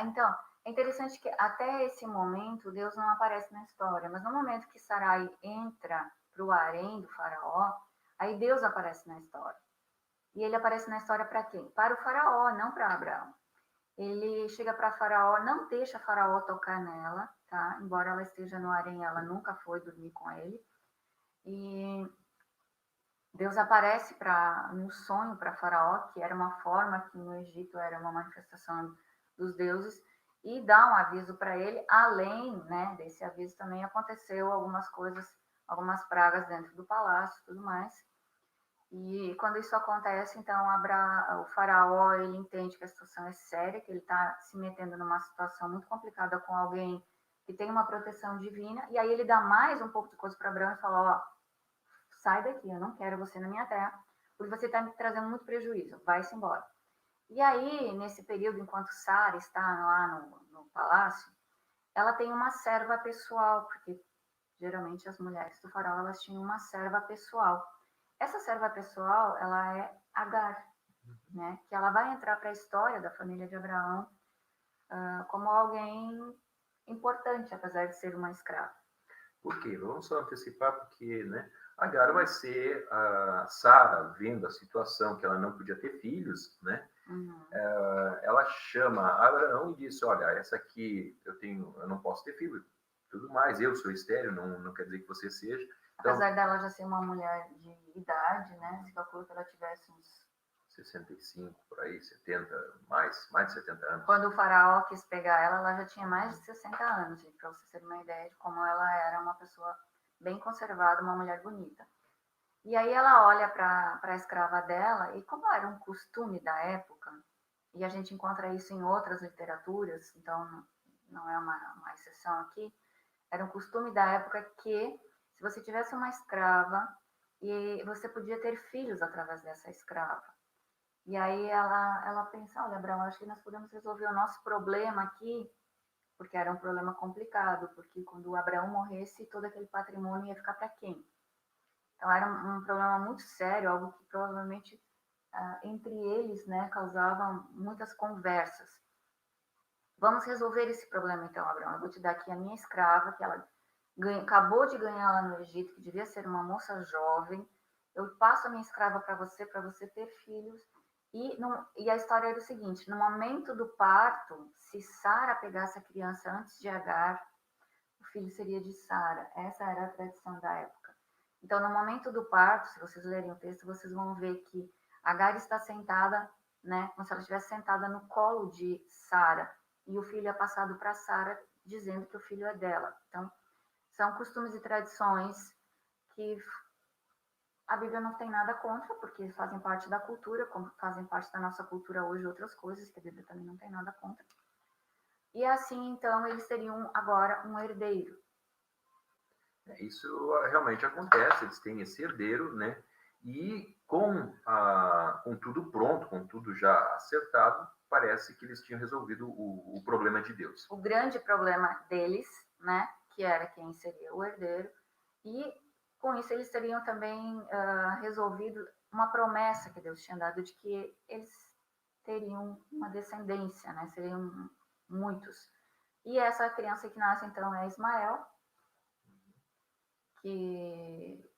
Então, é interessante que até esse momento Deus não aparece na história, mas no momento que Sarai entra para o harém do faraó, aí Deus aparece na história. E ele aparece na história para quem? Para o faraó, não para Abraão. Ele chega para Faraó, não deixa Faraó tocar nela, tá? Embora ela esteja no harém, ela nunca foi dormir com ele. E Deus aparece no sonho para Faraó, que era uma forma que no Egito era uma manifestação dos deuses, e dá um aviso para ele. Além, né, desse aviso também aconteceu algumas coisas, algumas pragas dentro do palácio e tudo mais. E quando isso acontece, então o faraó ele entende que a situação é séria, que ele está se metendo numa situação muito complicada com alguém que tem uma proteção divina, e aí ele dá mais um pouco de coisa para Abraão e fala, ó, sai daqui, eu não quero você na minha terra, porque você está me trazendo muito prejuízo, vai-se embora. E aí, nesse período, enquanto Sara está lá no palácio, ela tem uma serva pessoal, porque geralmente as mulheres do faraó, elas tinham uma serva pessoal. Essa serva pessoal, ela é Agar, né? Que ela vai entrar para a história da família de Abraão como alguém importante, apesar de ser uma escrava. Por quê? Vamos só antecipar, porque, né, Agar vai ser a Sara, vendo a situação que ela não podia ter filhos, né? Ela chama Abraão e diz, olha, essa aqui eu não posso ter filho, tudo mais, eu sou estéril, não quer dizer que você seja. Então, apesar dela já ser uma mulher de idade, né? Se calcula que ela tivesse uns 65, por aí, 70, mais de 70 anos. Quando o faraó quis pegar ela já tinha mais de 60 anos, gente, para vocês terem uma ideia de como ela era uma pessoa bem conservada, uma mulher bonita. E aí ela olha para a escrava dela, e como era um costume da época, e a gente encontra isso em outras literaturas, então não é uma exceção aqui, era um costume da época que, se você tivesse uma escrava, e você podia ter filhos através dessa escrava. E aí ela pensa, olha, Abraão, acho que nós podemos resolver o nosso problema aqui, porque era um problema complicado, porque quando o Abraão morresse, todo aquele patrimônio ia ficar para quem? Então era um problema muito sério, algo que provavelmente entre eles, né, causava muitas conversas. Vamos resolver esse problema então, Abraão. Eu vou te dar aqui a minha escrava, que ela acabou de ganhar lá no Egito, que devia ser uma moça jovem. Eu passo a minha escrava para você ter filhos. E a história era o seguinte, no momento do parto, se Sara pegasse a criança antes de Agar, o filho seria de Sara. Essa era a tradição da época. Então, no momento do parto, se vocês lerem o texto, vocês vão ver que Agar está sentada, né, como se ela estivesse sentada no colo de Sara, e o filho é passado para Sara, dizendo que o filho é dela. Então, são costumes e tradições que a Bíblia não tem nada contra, porque fazem parte da cultura, como fazem parte da nossa cultura hoje outras coisas, que a Bíblia também não tem nada contra. E assim, então, eles teriam agora um herdeiro. Isso realmente acontece, eles têm esse herdeiro, né? E com tudo pronto, com tudo já acertado, parece que eles tinham resolvido o problema de Deus. O grande problema deles, né, que era quem seria o herdeiro, e com isso eles teriam também resolvido uma promessa que Deus tinha dado de que eles teriam uma descendência, né, seriam muitos. E essa criança que nasce então é Ismael, que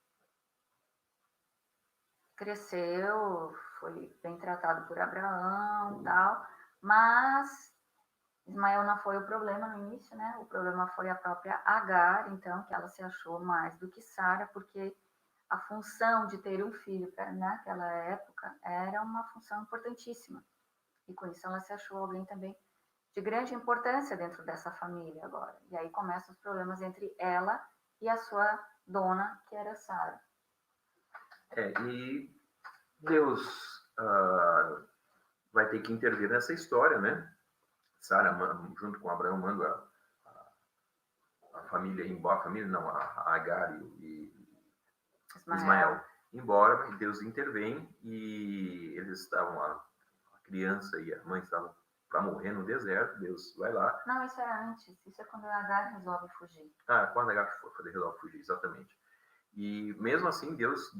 cresceu, foi bem tratado por Abraão e tal, mas Ismael não foi o problema no início, né? O problema foi a própria Agar, então, que ela se achou mais do que Sara, porque a função de ter um filho naquela época era uma função importantíssima. E com isso ela se achou alguém também de grande importância dentro dessa família agora. E aí começam os problemas entre ela e a sua dona, que era Sara. E Deus vai ter que intervir nessa história, né? Sara, junto com Abraão, manda a família embora, a família não, a Agar e Ismael embora, Deus intervém e eles estavam, a criança e a mãe estavam para morrer no deserto, Deus vai lá. Não, isso é antes, isso é quando a Agar resolve fugir. Quando a Agar resolve fugir, exatamente. E mesmo assim, Deus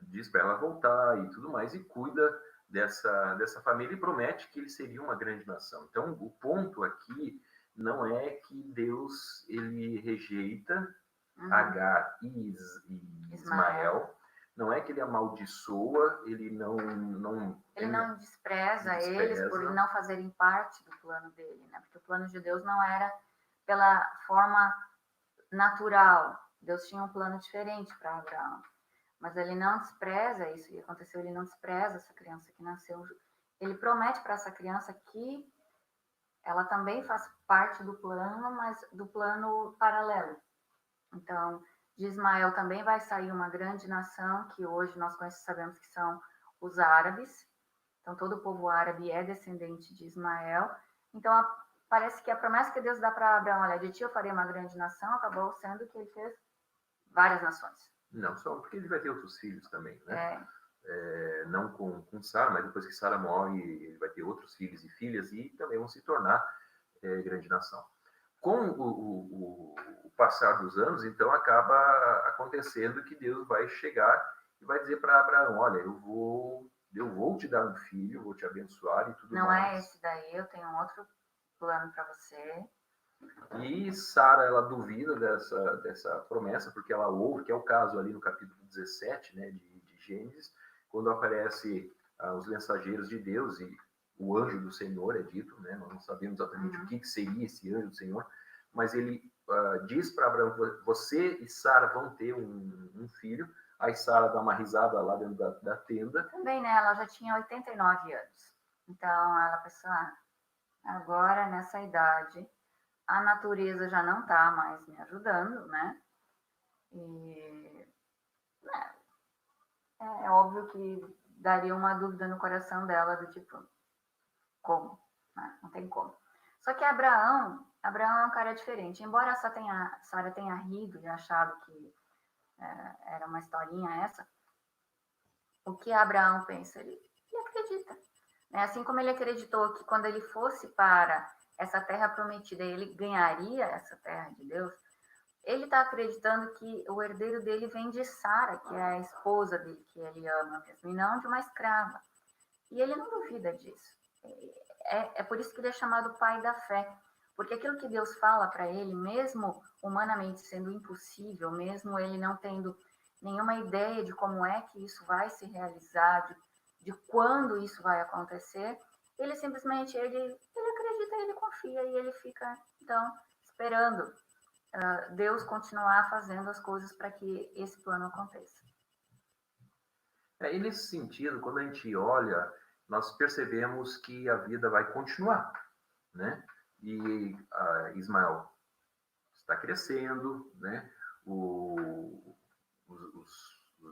diz para ela voltar e tudo mais, e cuida dessa família e promete que ele seria uma grande nação. Então, o ponto aqui não é que Deus ele rejeita Agar e Ismael, não é que ele amaldiçoa, ele não despreza eles por não fazerem parte do plano dele, né? Porque o plano de Deus não era pela forma natural. Deus tinha um plano diferente para Abraão. Mas ele não despreza isso que aconteceu, ele não despreza essa criança que nasceu. Ele promete para essa criança que ela também faz parte do plano, mas do plano paralelo. Então, de Ismael também vai sair uma grande nação, que hoje nós sabemos que são os árabes. Então, todo o povo árabe é descendente de Ismael. Então, parece que a promessa que Deus dá para Abraão, olha, de ti eu farei uma grande nação, acabou sendo que ele fez várias nações. Não só porque ele vai ter outros filhos também, né? Não com Sara, mas depois que Sara morre, ele vai ter outros filhos e filhas e também vão se tornar grande nação. Com o passar dos anos, então, acaba acontecendo que Deus vai chegar e vai dizer para Abraão, olha, eu vou te dar um filho, vou te abençoar e tudo mais. Não é esse daí, eu tenho um outro plano para você. E Sara, ela duvida dessa promessa, porque ela ouve, que é o caso ali no capítulo 17, né, de Gênesis, quando aparece os mensageiros de Deus e o anjo do Senhor é dito, né, nós não sabemos exatamente o que seria esse anjo do Senhor, mas ele diz para Abraão, você e Sara vão ter um filho. Aí Sara dá uma risada lá dentro da tenda. Também, né, ela já tinha 89 anos. Então, ela pensou, agora nessa idade, a natureza já não está mais me ajudando, né? E é óbvio que daria uma dúvida no coração dela do tipo, como? Não tem como. Só que Abraão é um cara diferente. Embora Sara tenha rido e achado que era uma historinha essa, o que Abraão pensa? Ele acredita. Assim como ele acreditou que quando ele fosse para essa terra prometida, ele ganharia essa terra de Deus, ele está acreditando que o herdeiro dele vem de Sara, que é a esposa dele, que ele ama mesmo, e não de uma escrava. E ele não duvida disso. É por isso que ele é chamado pai da fé. Porque aquilo que Deus fala para ele, mesmo humanamente sendo impossível, mesmo ele não tendo nenhuma ideia de como é que isso vai se realizar, de quando isso vai acontecer, ele simplesmente ele acredita, ele confia e ele fica, então, esperando Deus continuar fazendo as coisas para que esse plano aconteça. E nesse sentido, quando a gente olha, nós percebemos que a vida vai continuar, né? E Ismael está crescendo, né? Os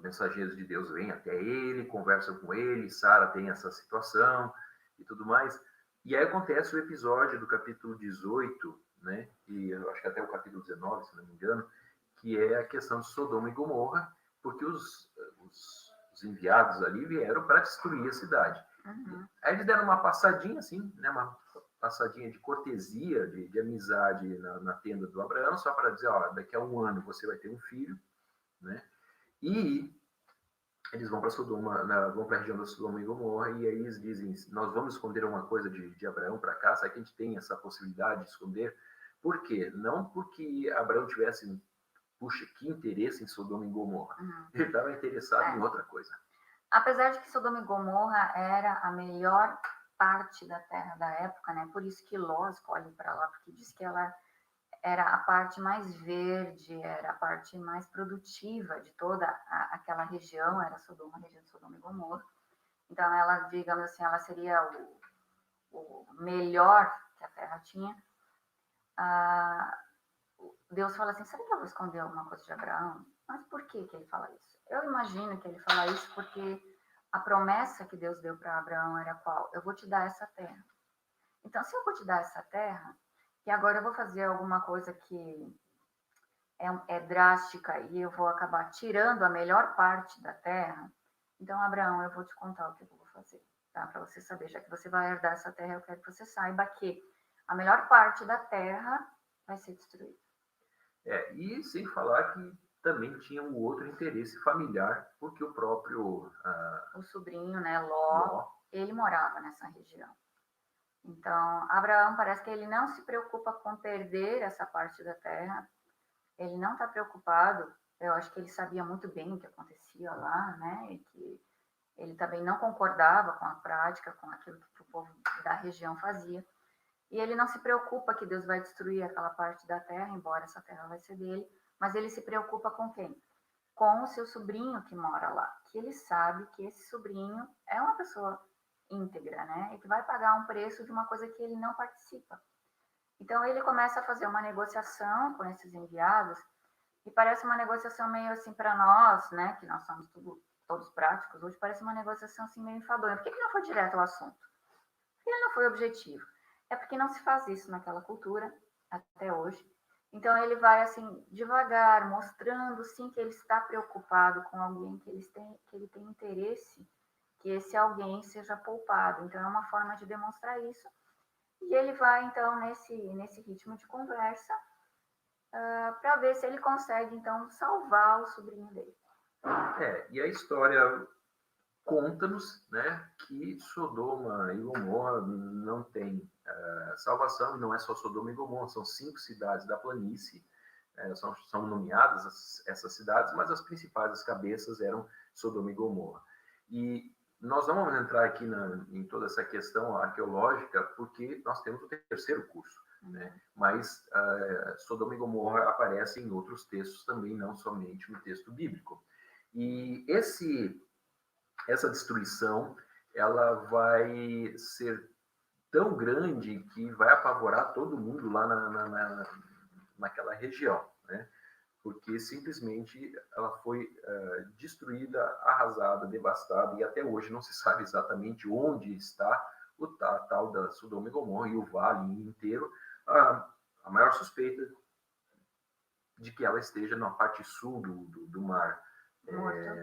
mensageiros de Deus vêm até ele, conversam com ele, Sara tem essa situação e tudo mais. E aí acontece o episódio do capítulo 18, né? E eu acho que até o capítulo 19, se não me engano, que é a questão de Sodoma e Gomorra, porque os enviados ali vieram para destruir a cidade. Uhum. Aí eles deram uma passadinha, assim, né? Uma passadinha de cortesia, de amizade na tenda do Abraão, só para dizer, ó, daqui a um ano você vai ter um filho, né? E eles vão para Sodoma, vão para a região da Sodoma e Gomorra, e aí eles dizem, nós vamos esconder uma coisa de Abraão para cá, será que a gente tem essa possibilidade de esconder? Por quê? Não porque Abraão tivesse, puxa, que interesse em Sodoma e Gomorra. Uhum. Ele estava interessado em outra coisa. Apesar de que Sodoma e Gomorra era a melhor parte da terra da época, né? Por isso que Ló escolhe para lá, porque diz que ela era a parte mais verde, era a parte mais produtiva de toda aquela região, era Sodoma, a região de Sodoma e Gomorra. Então, ela, digamos assim, ela seria o melhor que a terra tinha. Deus fala assim, será que eu vou esconder alguma coisa de Abraão? Mas por que ele fala isso? Eu imagino que ele fala isso porque a promessa que Deus deu para Abraão era qual? Eu vou te dar essa terra. Então, se eu vou te dar essa terra, e agora eu vou fazer alguma coisa que é drástica e eu vou acabar tirando a melhor parte da terra, então, Abraão, eu vou te contar o que eu vou fazer, tá? Para você saber, já que você vai herdar essa terra, eu quero que você saiba que a melhor parte da terra vai ser destruída. E sem falar que também tinha um outro interesse familiar, porque o próprio... o sobrinho, né, Ló, ele morava nessa região. Então, Abraão parece que ele não se preocupa com perder essa parte da terra, ele não está preocupado, eu acho que ele sabia muito bem o que acontecia lá, né, e que ele também não concordava com a prática, com aquilo que o povo da região fazia, e ele não se preocupa que Deus vai destruir aquela parte da terra, embora essa terra vai ser dele, mas ele se preocupa com quem? Com o seu sobrinho que mora lá, que ele sabe que esse sobrinho é uma pessoa íntegra, né? E que vai pagar um preço de uma coisa que ele não participa. Então ele começa a fazer uma negociação com esses enviados e parece uma negociação meio assim para nós, né? Que nós somos todos práticos. Hoje parece uma negociação assim meio enfadonha. Por que não foi direto ao assunto? Por que ele não foi objetivo? É porque não se faz isso naquela cultura até hoje. Então ele vai assim devagar, mostrando sim que ele está preocupado com alguém que ele tem interesse que esse alguém seja poupado. Então é uma forma de demonstrar isso. E ele vai então nesse ritmo de conversa para ver se ele consegue então salvar o sobrinho dele. E a história conta-nos, né, que Sodoma e Gomorra não tem salvação, e não é só Sodoma e Gomorra, são 5 cidades da planície, são nomeadas essas cidades, mas as principais, as cabeças eram Sodoma e Gomorra. E nós não vamos entrar aqui em toda essa questão arqueológica, porque nós temos o terceiro curso, né? Mas Sodoma e Gomorra aparecem em outros textos também, não somente no texto bíblico. E essa destruição, ela vai ser tão grande que vai apavorar todo mundo lá naquela região, né? Porque simplesmente ela foi destruída, arrasada, devastada, e até hoje não se sabe exatamente onde está a tal da Sodoma e Gomorra e o vale inteiro. A maior suspeita de que ela esteja na parte sul do mar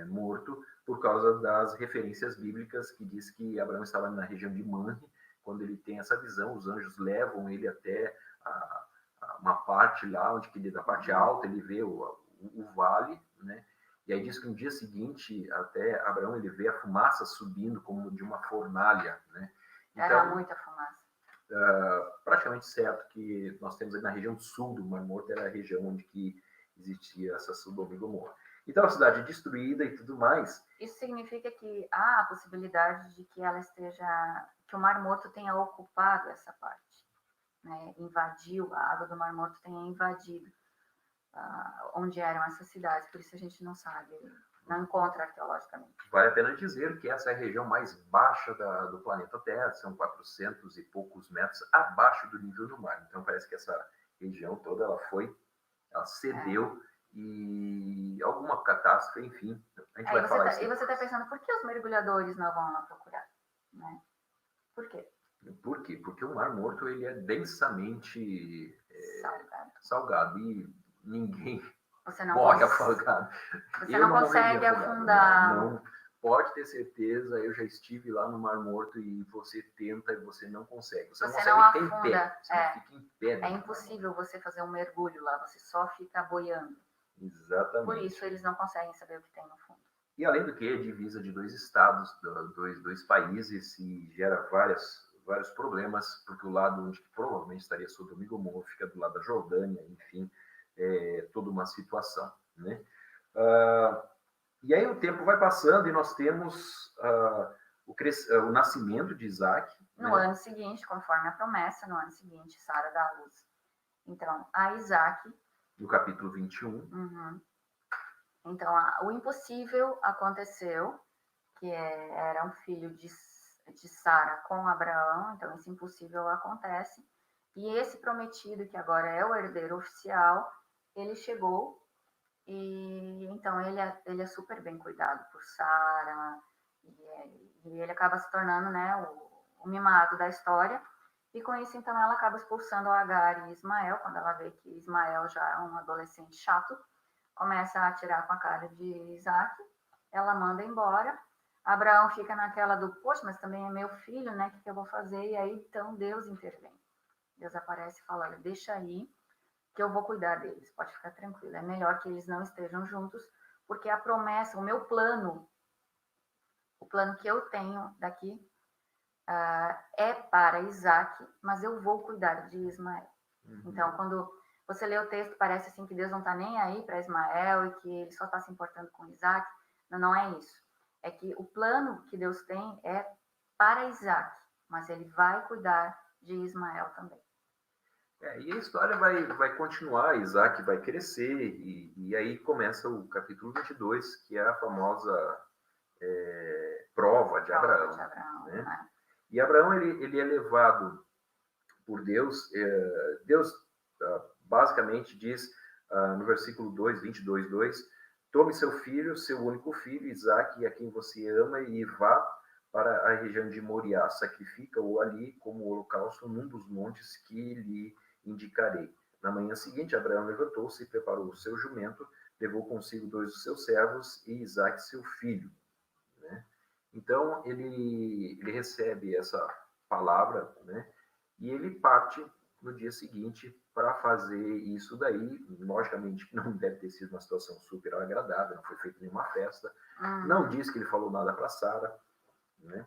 Morto, por causa das referências bíblicas que diz que Abraão estava na região de Manre. Quando ele tem essa visão, os anjos levam ele até uma parte lá, da parte alta ele vê o vale, né? E aí diz que no dia seguinte, até Abraão, ele vê a fumaça subindo como de uma fornalha, né? Então, era muita fumaça. Praticamente certo que nós temos aí na região sul do Mar Morto, era a região onde que existia essa Sodoma e Gomorra. Então, a cidade destruída e tudo mais. Isso significa que há a possibilidade de que que o Mar Morto tenha ocupado essa parte, né? Invadiu, a água do Mar Morto tenha invadido onde eram essas cidades, por isso a gente não sabe, não encontra arqueologicamente. Vale a pena dizer que essa é a região mais baixa do planeta Terra, são 400 e poucos metros abaixo do nível do mar. Então, parece que essa região toda ela cedeu e alguma catástrofe, enfim. A gente Aí vai falar isso. E você está pensando, por que os mergulhadores não vão lá procurar? Né? Por quê? Por quê? Porque o Mar Morto ele é densamente salgado. E ninguém Você não morre afogado. Você não consegue afundar. Não, pode ter certeza, eu já estive lá no Mar Morto e você tenta e você não consegue. Você não consegue não ficar afunda, em pé. Você não fica em pé. É impossível você fazer um mergulho lá, você só fica boiando. Exatamente. Por isso eles não conseguem saber o que tem no fundo. E além do que, é divisa de dois estados, dois países, e gera vários problemas, porque o lado onde provavelmente estaria Sodoma e Gomorra fica do lado da Jordânia, enfim, toda uma situação, né? E aí o tempo vai passando e nós temos o nascimento de Isaac. No ano seguinte, conforme a promessa, no ano seguinte, Sara dá à luz. Então, a Isaac... No capítulo 21. Uhum. Então, o impossível aconteceu, que era um filho de Sara com Abraão, então esse impossível acontece. E esse prometido, que agora é o herdeiro oficial, ele chegou e então ele é super bem cuidado por Sara, e ele acaba se tornando, né, o mimado da história. E com isso, então, ela acaba expulsando Agar e Ismael, quando ela vê que Ismael já é um adolescente chato, começa a atirar com a cara de Isaac, ela manda embora. Abraão fica naquela do, poxa, mas também é meu filho, né? O que eu vou fazer? E aí, então, Deus intervém. Deus aparece e fala, olha, deixa aí, que eu vou cuidar deles, pode ficar tranquilo. É melhor que eles não estejam juntos, porque a promessa, o meu plano, o plano que eu tenho daqui é para Isaac, mas eu vou cuidar de Ismael. Uhum. Então, quando você lê o texto, parece assim que Deus não está nem aí para Ismael e que ele só está se importando com Isaac. Não é isso. É que o plano que Deus tem é para Isaac, mas ele vai cuidar de Ismael também. E a história vai continuar, Isaac vai crescer, e aí começa o capítulo 22, que é a famosa prova de Abraão. Né? E Abraão ele é levado por Deus. Deus basicamente diz no versículo 2, 22, 2, tome seu filho, seu único filho, Isaque, a quem você ama, e vá para a região de Moriá. Sacrifica-o ali como holocausto num dos montes que lhe indicarei. Na manhã seguinte, Abraão levantou-se e preparou o seu jumento, levou consigo 2 dos seus servos e Isaque, seu filho. Né? Então, ele recebe essa palavra, né? E ele parte no dia seguinte para fazer isso daí. Logicamente, não deve ter sido uma situação super agradável, não foi feita nenhuma festa. Não diz que ele falou nada para Sara, né?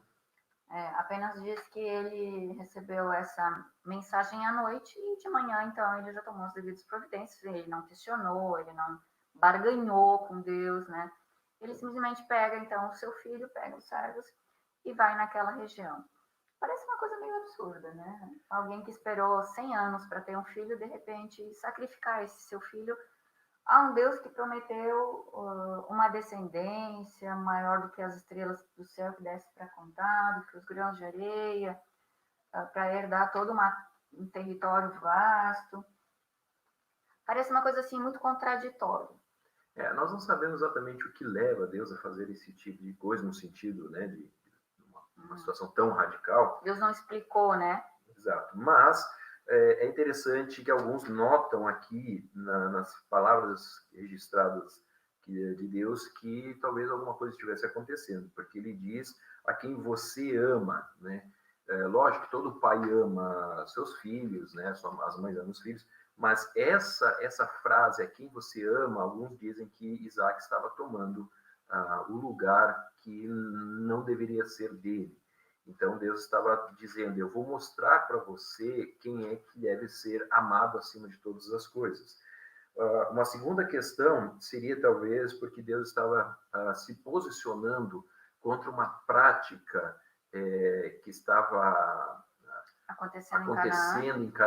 Apenas diz que ele recebeu essa mensagem à noite e de manhã, então, ele já tomou as devidas providências. Ele não questionou, ele não barganhou com Deus, né? Ele simplesmente pega, então, o seu filho, pega os servos e vai naquela região. Parece uma coisa meio absurda, né? Alguém que esperou 100 anos para ter um filho, de repente, sacrificar esse seu filho a um Deus que prometeu uma descendência maior do que as estrelas do céu que desce para contar, do que os grãos de areia, para herdar todo um território vasto. Parece uma coisa assim muito contraditória. Nós não sabemos exatamente o que leva Deus a fazer esse tipo de coisa, no sentido, né, de uma situação tão radical. Deus não explicou, né? Exato. Mas é interessante que alguns notam aqui nas palavras registradas de Deus que talvez alguma coisa estivesse acontecendo, porque ele diz a quem você ama, né? Lógico que todo pai ama seus filhos, né? As mães amam os filhos, mas essa frase, a quem você ama, alguns dizem que Isaac estava tomando o lugar que não deveria ser dele. Então Deus estava dizendo, eu vou mostrar para você quem é que deve ser amado acima de todas as coisas. Uma segunda questão seria talvez porque Deus estava se posicionando contra uma prática que estava acontecendo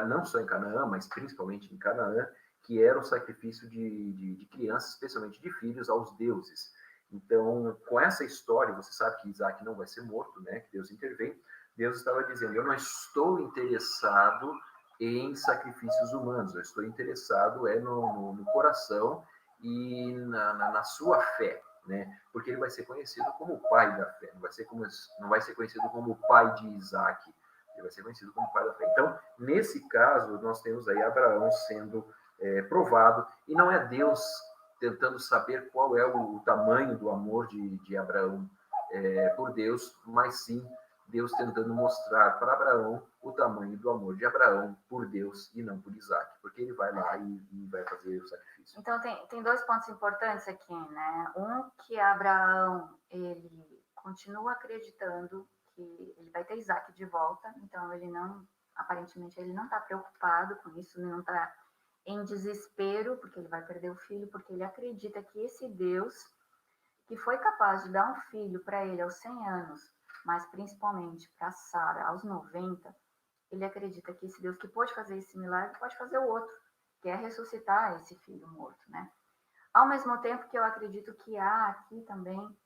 não só em Canaã, mas principalmente em Canaã, que era o sacrifício de crianças, especialmente de filhos, aos deuses. Então, com essa história, você sabe que Isaac não vai ser morto, né? Que Deus intervém. Deus estava dizendo, eu não estou interessado em sacrifícios humanos, eu estou interessado no coração e na sua fé, né? Porque ele vai ser conhecido como o pai da fé, não vai ser conhecido como o pai de Isaac, ele vai ser conhecido como o pai da fé. Então, nesse caso, nós temos aí Abraão sendo provado, e não é Deus tentando saber qual é o tamanho do amor de Abraão por Deus, mas sim Deus tentando mostrar para Abraão o tamanho do amor de Abraão por Deus e não por Isaac, porque ele vai lá e vai fazer o sacrifício. Então, tem dois pontos importantes aqui, né? Um, que Abraão, ele continua acreditando que ele vai ter Isaac de volta, então ele não, aparentemente, ele não está preocupado com isso, ele não está em desespero, porque ele vai perder o filho, porque ele acredita que esse Deus, que foi capaz de dar um filho para ele aos 100 anos, mas principalmente para Sara aos 90, ele acredita que esse Deus que pode fazer esse milagre pode fazer o outro, que é ressuscitar esse filho morto, né? Ao mesmo tempo que eu acredito que há aqui também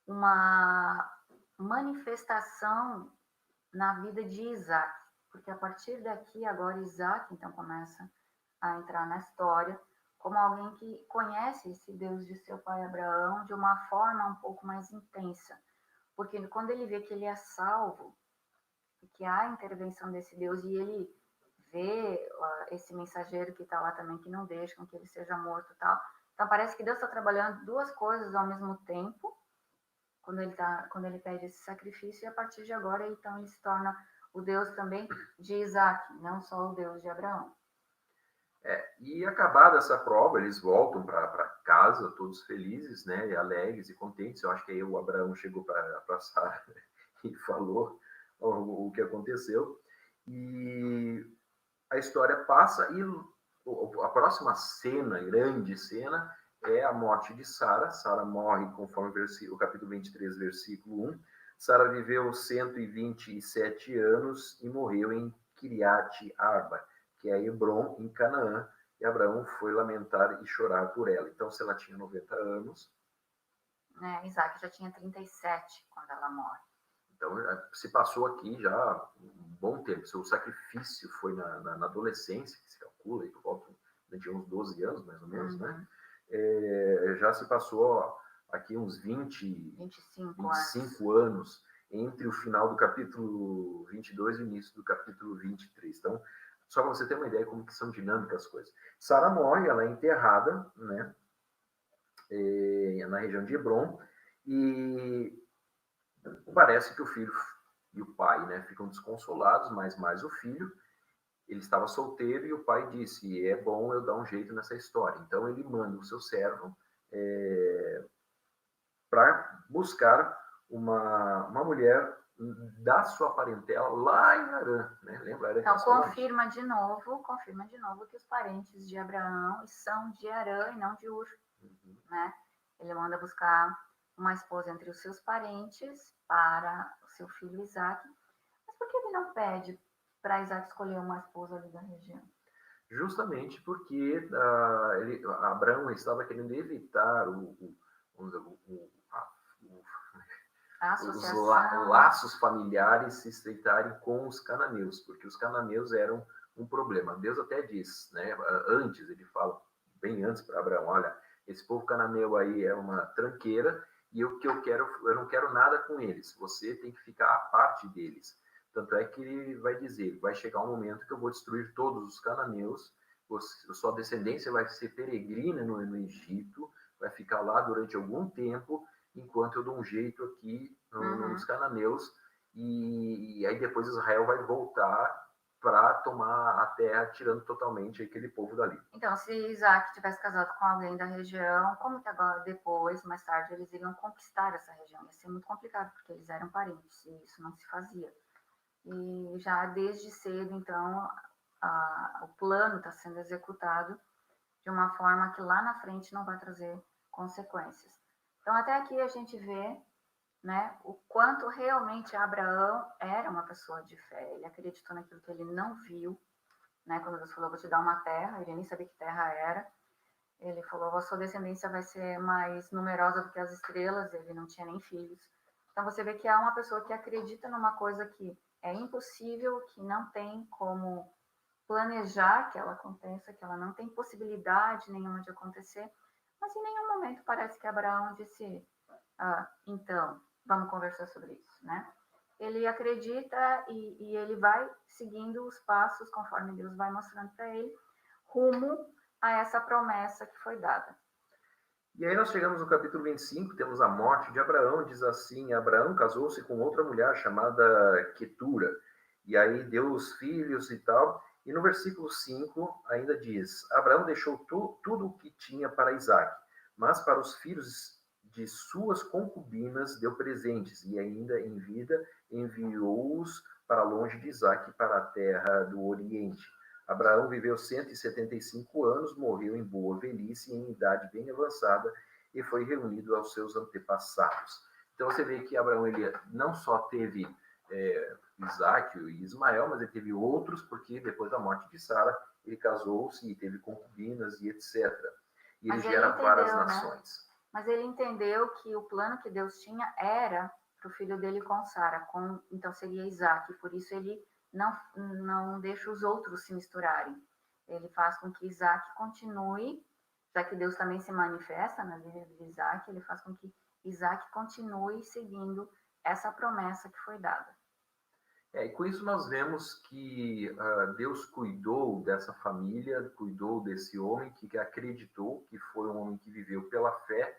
uma manifestação na vida de Isaac, porque a partir daqui agora Isaac então começa a entrar na história como alguém que conhece esse Deus de seu pai Abraão de uma forma um pouco mais intensa, porque quando ele vê que ele é salvo, que há a intervenção desse Deus e ele vê esse mensageiro que está lá também, que não deixa com que ele seja morto e tal. Então parece que Deus está trabalhando duas coisas ao mesmo tempo, quando ele pede esse sacrifício, e a partir de agora então ele se torna o Deus também de Isaac, não só o Deus de Abraão. E acabada essa prova, eles voltam para casa, todos felizes, né, alegres e contentes. Eu acho que aí o Abraão chegou para Sara e falou o que aconteceu. E a história passa e a próxima cena, grande cena, é a morte de Sara. Sara morre conforme o capítulo 23, versículo 1. Sara viveu 127 anos e morreu em Kiriat Arba, que é Hebron, em Canaã, e Abraão foi lamentar e chorar por ela. Então, se ela tinha 90 anos... Isaac já tinha 37 quando ela morre. Então, se passou aqui já um bom tempo. Seu sacrifício foi na adolescência, que se calcula, e por volta de uns 12 anos, mais ou menos, né? Já se passou aqui uns 25 anos entre o final do capítulo 22 e o início do capítulo 23. Então, só para você ter uma ideia como que são dinâmicas as coisas. Sara morre, ela é enterrada, né? Na região de Hebron, e parece que o filho e o pai, né, ficam desconsolados, mas mais o filho. Ele estava solteiro e o pai disse: é bom eu dar um jeito nessa história. Então ele manda o seu servo para buscar uma mulher da sua parentela lá em Harã, né? Lembra? Então confirma de novo que os parentes de Abraão são de Harã e não de Ur, né? Ele manda buscar uma esposa entre os seus parentes para o seu filho Isaac. Mas por que ele não pede para Isaac escolher uma esposa ali da região? Justamente porque Abraão estava querendo evitar os laços familiares se estreitarem com os cananeus, porque os cananeus eram um problema. Deus até diz, né, antes, ele fala, bem antes para Abraão, olha, esse povo cananeu aí é uma tranqueira e eu não quero nada com eles, você tem que ficar à parte deles. Tanto é que ele vai dizer, vai chegar um momento que eu vou destruir todos os cananeus, sua descendência vai ser peregrina no Egito, vai ficar lá durante algum tempo, enquanto eu dou um jeito aqui nos cananeus, e aí depois Israel vai voltar para tomar a terra, tirando totalmente aquele povo dali. Então, se Isaac tivesse casado com alguém da região, como que agora, depois, mais tarde, eles iriam conquistar essa região? Ia ser muito complicado, porque eles eram parentes, e isso não se fazia. E já desde cedo, então, o plano está sendo executado de uma forma que lá na frente não vai trazer consequências. Então, até aqui a gente vê, né, o quanto realmente Abraão era uma pessoa de fé. Ele acreditou naquilo que ele não viu, né? Quando Deus falou, vou te dar uma terra, ele nem sabia que terra era. Ele falou, a sua descendência vai ser mais numerosa do que as estrelas. Ele não tinha nem filhos. Então, você vê que há uma pessoa que acredita numa coisa que é impossível, que não tem como planejar que ela aconteça, que ela não tem possibilidade nenhuma de acontecer, mas em nenhum momento parece que Abraão disse, então, vamos conversar sobre isso, né? Ele acredita e ele vai seguindo os passos conforme Deus vai mostrando para ele, rumo a essa promessa que foi dada. E aí nós chegamos no capítulo 25, temos a morte de Abraão, diz assim, Abraão casou-se com outra mulher chamada Quetura, e aí deu os filhos e tal, e no versículo 5 ainda diz, Abraão deixou tudo o que tinha para Isaque, mas para os filhos de suas concubinas deu presentes, e ainda em vida enviou-os para longe de Isaque, para a terra do Oriente. Abraão viveu 175 anos, morreu em boa velhice, em idade bem avançada, e foi reunido aos seus antepassados. Então você vê que Abraão ele não só teve Isaac e Ismael, mas ele teve outros, porque depois da morte de Sara, ele casou-se e teve concubinas e etc. E ele gera várias nações. Né? Mas ele entendeu que o plano que Deus tinha era para o filho dele com Sara, então seria Isaac, por isso ele não deixa os outros se misturarem. Ele faz com que Isaac continue, já que Deus também se manifesta na vida de Isaac, ele faz com que Isaac continue seguindo essa promessa que foi dada. E com isso nós vemos que Deus cuidou dessa família, cuidou desse homem que acreditou, que foi um homem que viveu pela fé,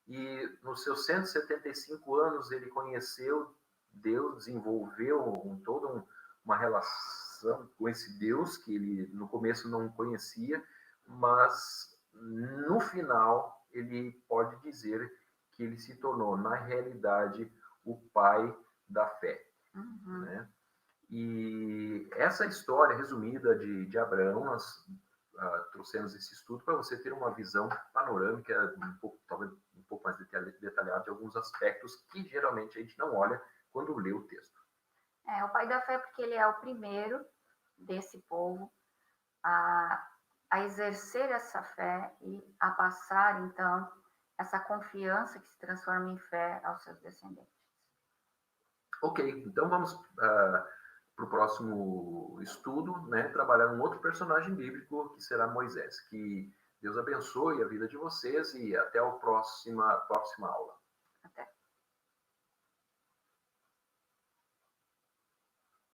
e nos seus 175 anos ele conheceu Deus, desenvolveu toda uma relação com esse Deus que ele no começo não conhecia, mas no final ele pode dizer que ele se tornou, na realidade, o pai da fé. Uhum. Né? E essa história resumida de Abraão, nós trouxemos esse estudo para você ter uma visão panorâmica, talvez um pouco mais detalhada de alguns aspectos que geralmente a gente não olha quando lê o texto. O pai da fé porque ele é o primeiro desse povo a exercer essa fé e a passar, então, essa confiança que se transforma em fé aos seus descendentes. Ok, então vamos para o próximo estudo, né, trabalhar um outro personagem bíblico, que será Moisés. Que Deus abençoe a vida de vocês e até a próxima aula.